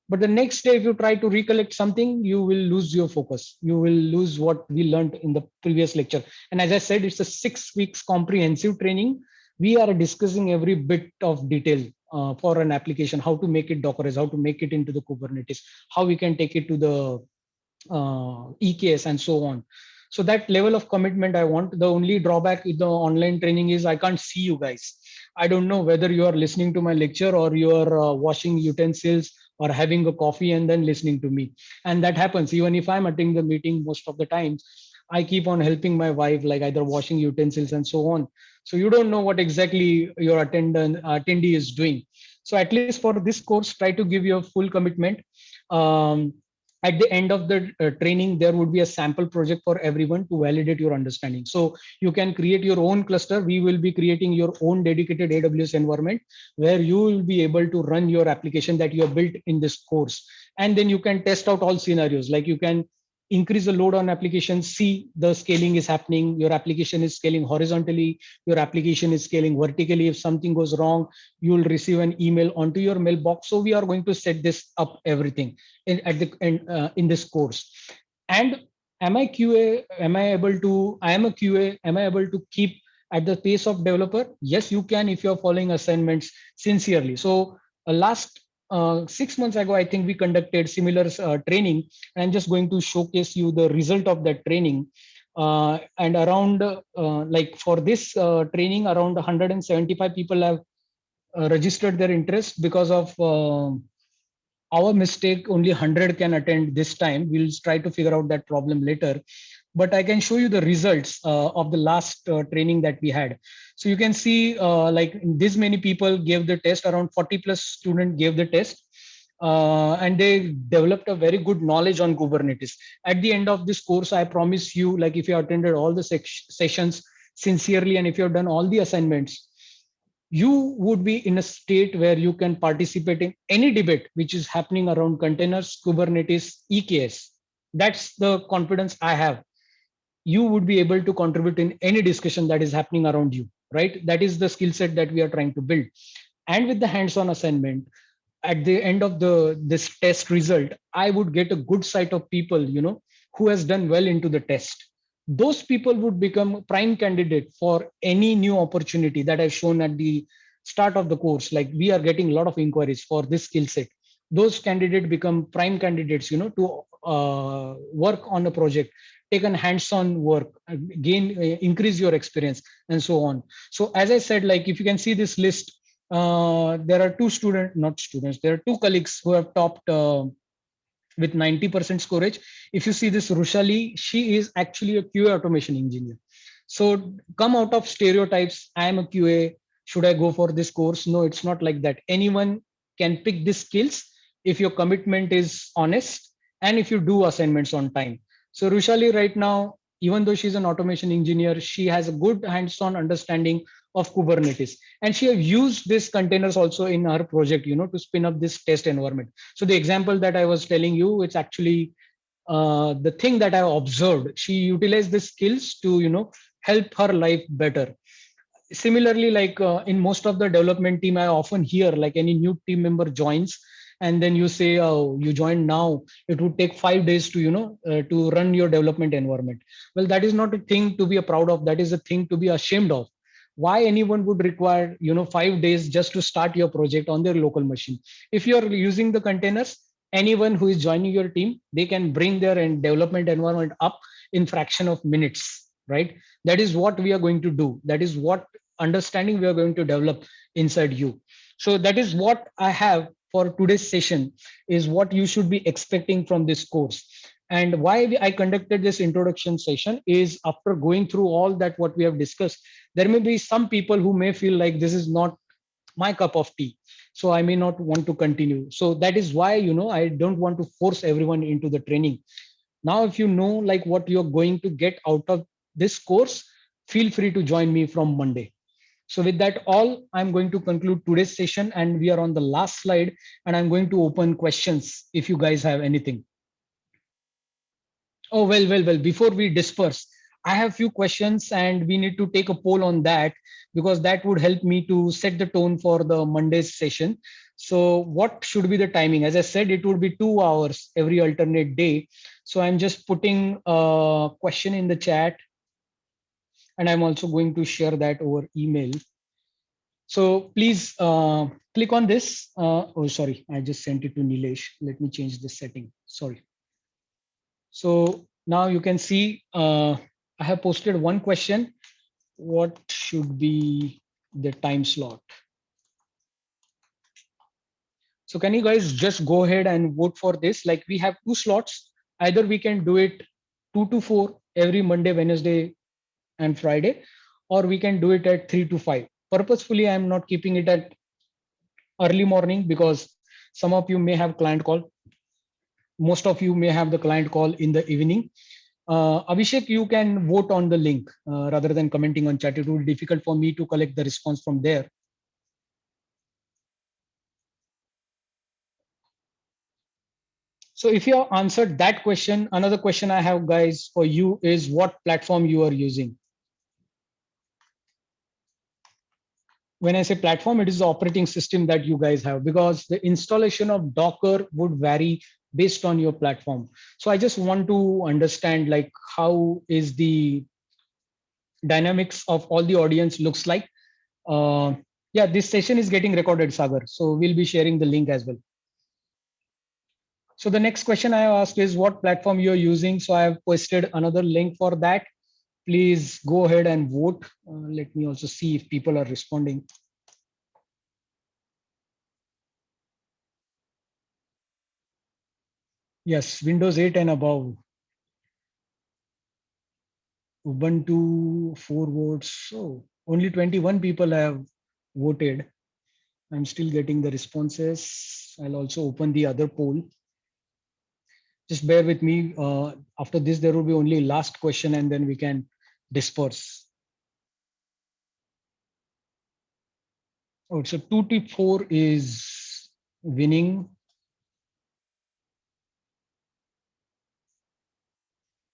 but the next day if you try to recollect something, you will lose your focus, you will lose what we learned in the previous lecture. And as I said, it's a 6 weeks comprehensive training. We are discussing every bit of detail for an application, how to make it Dockerize, how to make it into the Kubernetes, how we can take it to the EKS and so on. So that level of commitment I want. The only drawback with the online training is I can't see you guys. I don't know whether you are listening to my lecture or you are washing utensils or having a coffee and then listening to me. And that happens even if I'm attending the meeting. Most of the times I keep on helping my wife, like either washing utensils and so on. So you don't know what exactly your attendee is doing. So at least for this course, try to give you a full commitment. Um, at the end of the training, there would be a sample project for everyone to validate your understanding. So you can create your own cluster. We will be creating your own dedicated AWS environment where you will be able to run your application that you have built in this course. And then you can test out all scenarios. Like you can increase the load on application, see the scaling is happening, your application is scaling horizontally, your application is scaling vertically. If something goes wrong, you will receive an email onto your mailbox. So we are going to set this up everything in this course. And am I QA? Am I able to? I am a QA. Am I able to keep at the pace of developer? Yes, you can if you are following assignments sincerely. So last 6 months ago, I think we conducted similar training. I'm just going to showcase you the result of that training. And around like for this training, around 175 people have registered their interest. Because of our mistake, only 100 can attend this time. We'll try to figure out that problem later. But I can show you the results of the last training that we had. So you can see like this many people gave the test, around 40 plus students gave the test. And they developed a very good knowledge on Kubernetes. At the end of this course, I promise you, like if you attended all the sessions sincerely, and if you have done all the assignments, you would be in a state where you can participate in any debate which is happening around containers, Kubernetes, EKS. That's the confidence I have. You would be able to contribute in any discussion that is happening around you, right? That is the skill set that we are trying to build. And with the hands-on assignment, at the end of this test result, I would get a good sight of people, who has done well into the test. Those people would become prime candidate for any new opportunity that I've shown at the start of the course. Like we are getting a lot of inquiries for this skill set. Those candidates become prime candidates, to work on a project, take on hands-on work, gain, increase your experience, and so on. So as I said, like if you can see this list, there are there are two colleagues who have topped with 90% scorage. If you see this Rushali, she is actually a QA automation engineer. So come out of stereotypes. I am a QA. Should I go for this course? No, it's not like that. Anyone can pick these skills if your commitment is honest, and if you do assignments on time. So Rushali right now, even though she's an automation engineer, she has a good hands-on understanding of Kubernetes, and she have used these containers also in her project, to spin up this test environment. So the example that I was telling you, it's actually the thing that I observed. She utilized the skills to, help her life better. Similarly, like in most of the development team, I often hear like any new team member joins, and then you say, oh, you joined now, it would take 5 days to, to run your development environment. Well, that is not a thing to be proud of, that is a thing to be ashamed of. Why anyone would require, 5 days just to start your project on their local machine? If you are using the containers, anyone who is joining your team, they can bring their development environment up in fraction of minutes, right? That is what we are going to do. That is what understanding we are going to develop inside you. So that is what I have for today's session, is what you should be expecting from this course. And why I conducted this introduction session is, after going through all that what we have discussed, there may be some people who may feel like this is not my cup of tea, so I may not want to continue. So that is why, I don't want to force everyone into the training. Now if you know like what you're going to get out of this course, feel free to join me from Monday. So with that all, I'm going to conclude today's session, and we are on the last slide, and I'm going to open questions if you guys have anything. Oh, well. Before we disperse, I have few questions, and we need to take a poll on that, because that would help me to set the tone for the Monday's session. So what should be the timing? As I said, it would be 2 hours every alternate day. So I'm just putting a question in the chat, and I'm also going to share that over email. So please click on this. Oh, sorry, I just sent it to Nilesh. Let me change the setting. Sorry. So now you can see I have posted one question. What should be the time slot? So can you guys just go ahead and vote for this? Like, we have 2 slots. Either we can do it 2 to 4 every Monday, Wednesday, and Friday, or we can do it at 3 to 5. Purposefully, I'm not keeping it at early morning because some of you may have client call. Most of you may have the client call in the evening. Abhishek, you can vote on the link rather than commenting on chat. It would be difficult for me to collect the response from there. So if you have answered that question, another question I have, guys, for you is what platform you are using. When I say platform, it is the operating system that you guys have, because the installation of Docker would vary based on your platform. So I just want to understand like how is the dynamics of all the audience looks like. Yeah, this session is getting recorded, Sagar. So we'll be sharing the link as well. So the next question I asked is what platform you're using. So I have posted another link for that. Please go ahead and vote. Let me also see if people are responding. Yes, Windows 8 and above. Ubuntu 4 votes. So only 21 people have voted. I'm still getting the responses. I'll also open the other poll. Just bear with me. After this, there will be only last question, and then we can disperse. Oh, so 2 to 4 is winning.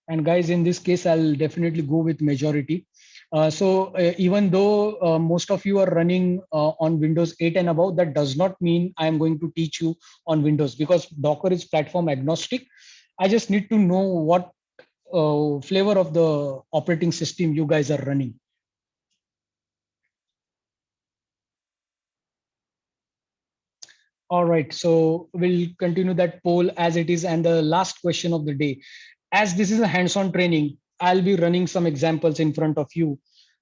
And guys, in this case, I'll definitely go with majority. Even though most of you are running on Windows 8 and above, that does not mean I'm going to teach you on Windows, because Docker is platform agnostic. I just need to know what flavor of the operating system you guys are running. All right, so we'll continue that poll as it is. And the last question of the day, as this is a hands-on training, I'll be running some examples in front of you.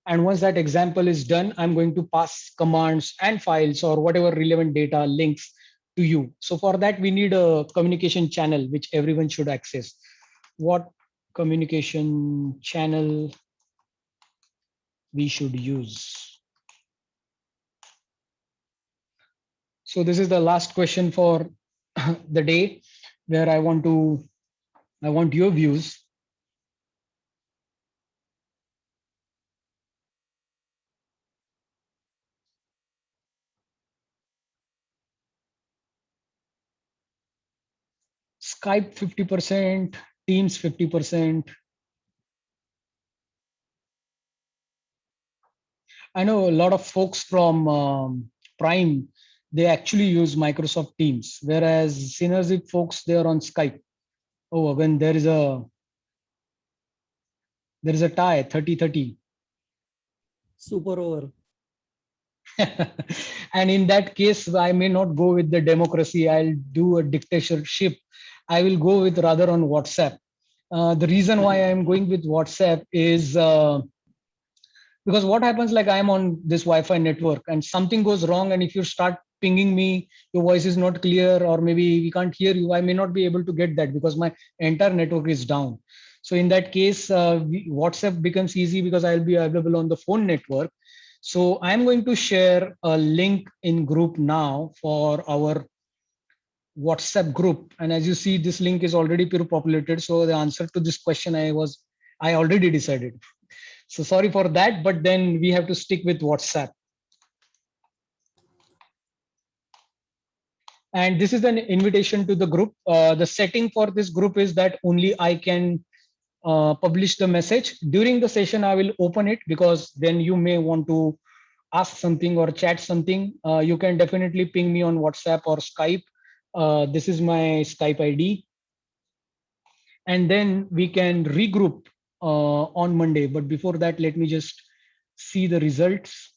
And once that example is done, I'm going to pass commands and files or whatever relevant data links to you. So for that, we need a communication channel, which everyone should access. What communication channel we should use? So this is the last question for the day where I want your views. Skype 50%, Teams 50%. I know a lot of folks from Prime, they actually use Microsoft Teams, whereas Synergy folks, they are on Skype. Oh, when there is a tie, 30-30. Super over. And in that case, I may not go with the democracy. I'll do a dictatorship. I will go with rather on WhatsApp. The reason why I'm going with WhatsApp is because what happens, like I'm on this Wi-Fi network and something goes wrong, and if you start pinging me, your voice is not clear, or maybe we can't hear you, I may not be able to get that because my entire network is down. So in that case, WhatsApp becomes easy because I'll be available on the phone network. So I'm going to share a link in group now for our WhatsApp group. And as you see, this link is already populated. So the answer to this question I already decided. So sorry for that, but then we have to stick with WhatsApp. And this is an invitation to the group. The setting for this group is that only I can publish the message. During the session, I will open it because then you may want to ask something or chat something. You can definitely ping me on WhatsApp or Skype. This is my Skype ID. And then we can regroup on Monday. But before that, let me just see the results.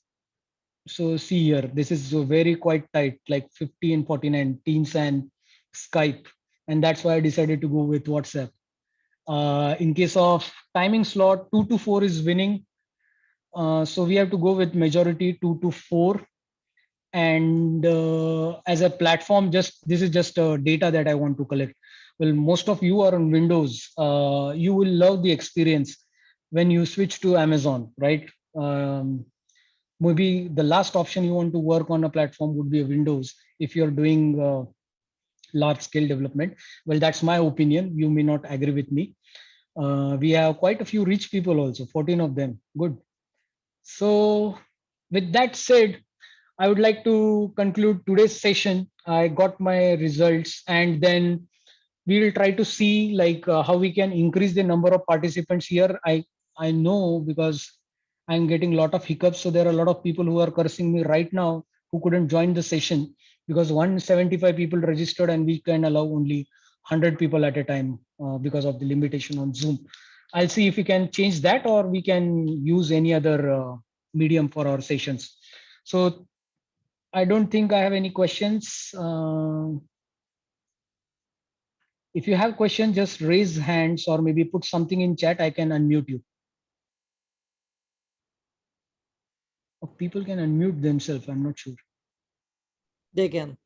So see here, this is very quite tight, like 50 and 49 Teams and Skype. And that's why I decided to go with WhatsApp. In case of timing slot, 2 to 4 is winning. So we have to go with majority 2 to 4. And as a platform, this is just data that I want to collect. Well, most of you are on Windows. You will love the experience when you switch to Amazon, right? Maybe the last option you want to work on a platform would be a Windows if you're doing large scale development. Well, that's my opinion. You may not agree with me. We have quite a few rich people also, 14 of them. Good. So with that said, I would like to conclude today's session. I got my results, and then we will try to see like how we can increase the number of participants here. I know because I'm getting a lot of hiccups. So there are a lot of people who are cursing me right now who couldn't join the session because 175 people registered and we can allow only 100 people at a time because of the limitation on Zoom. I'll see if we can change that or we can use any other medium for our sessions. So I don't think I have any questions. If you have questions, just raise hands or maybe put something in chat. I can unmute you. Or people can unmute themselves. I'm not sure. They can.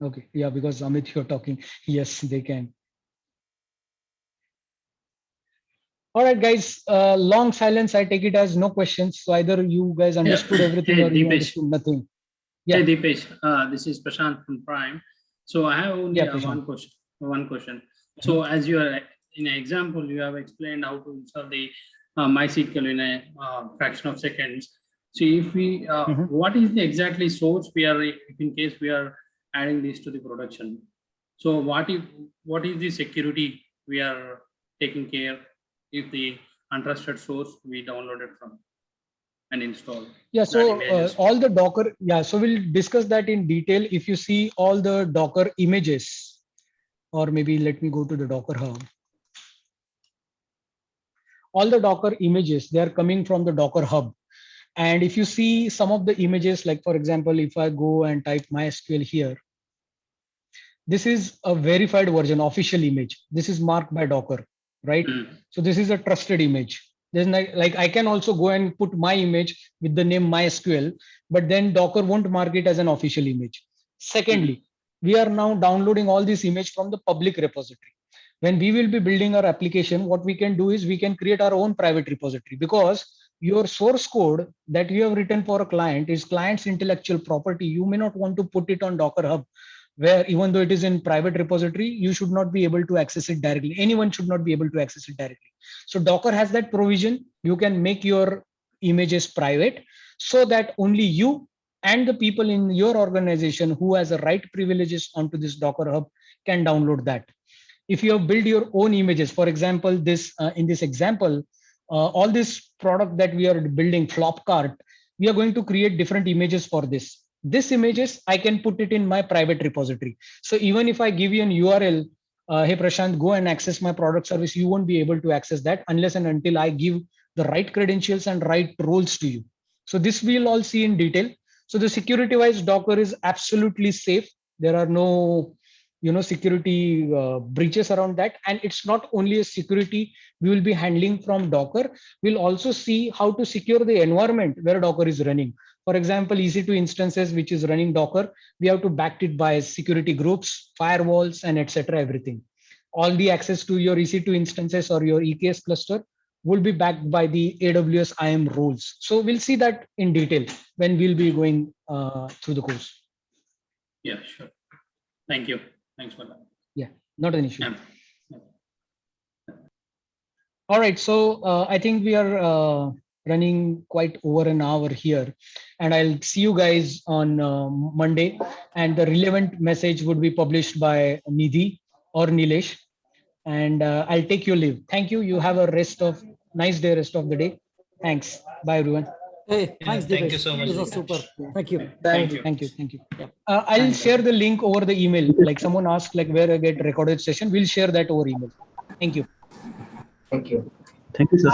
Okay. Yeah, because Amit, you're talking. Yes, they can. All right, guys. Long silence. I take it as no questions. So either you guys understood everything or you understood nothing. Yeah. Hey, Deepesh, this is Prashant from Prime. So I have only one question. So as you are in an example, you have explained how to install the MySQL in a fraction of seconds. So if we, what is the exactly source we are, if in case we are adding this to the production? So what is the security we are taking care if the untrusted source we downloaded from and installed? Yeah, so all the Docker, yeah, so we'll discuss that in detail. If you see all the Docker images, or maybe let me go to the Docker Hub. All the Docker images, they are coming from the Docker Hub. And if you see some of the images, like for example, if I go and type MySQL here, this is a verified version, official image. This is marked by Docker, right? So this is a trusted image. There's like I can also go and put my image with the name MySQL, but then Docker won't mark it as an official image. Secondly, we are now downloading all this image from the public repository. When we will be building our application, what we can do is we can create our own private repository, because your source code that you have written for a client is client's intellectual property. You may not want to put it on Docker Hub where even though it is in private repository, you should not be able to access it directly. Anyone should not be able to access it directly. So Docker has that provision. You can make your images private so that only you and the people in your organization who has the right privileges onto this Docker Hub can download that. If you have built your own images, for example, this in this example, all this product that we are building, Flopkart, we are going to create different images for this. This images, I can put it in my private repository. So even if I give you an URL, hey Prashant, go and access my product service, you won't be able to access that unless and until I give the right credentials and right roles to you. So this we'll all see in detail. So the security wise, Docker is absolutely safe. There are no security breaches around that. And it's not only a security we will be handling from Docker. We'll also see how to secure the environment where Docker is running. For example, EC2 instances, which is running Docker, we have to back it by security groups, firewalls, and etc. everything. All the access to your EC2 instances or your EKS cluster will be backed by the AWS IAM roles. So we'll see that in detail when we'll be going through the course. Yeah, sure. Thank you. Thanks for that. Yeah, not an issue. Yeah. All right, so I think we are running quite over an hour here, and I'll see you guys on Monday, and the relevant message would be published by Nidhi or Nilesh, and I'll take your leave. Thank you. You have a rest of rest of the day. Thanks. Bye, everyone. Hey, thanks, thank you Dipesh. so much, This was Dipesh. super. Thank you. Thank you. Yeah. I'll share the link over the email. Like someone asked, like where I get recorded session. We'll share that over email. Thank you. Thank you. Thank you, sir.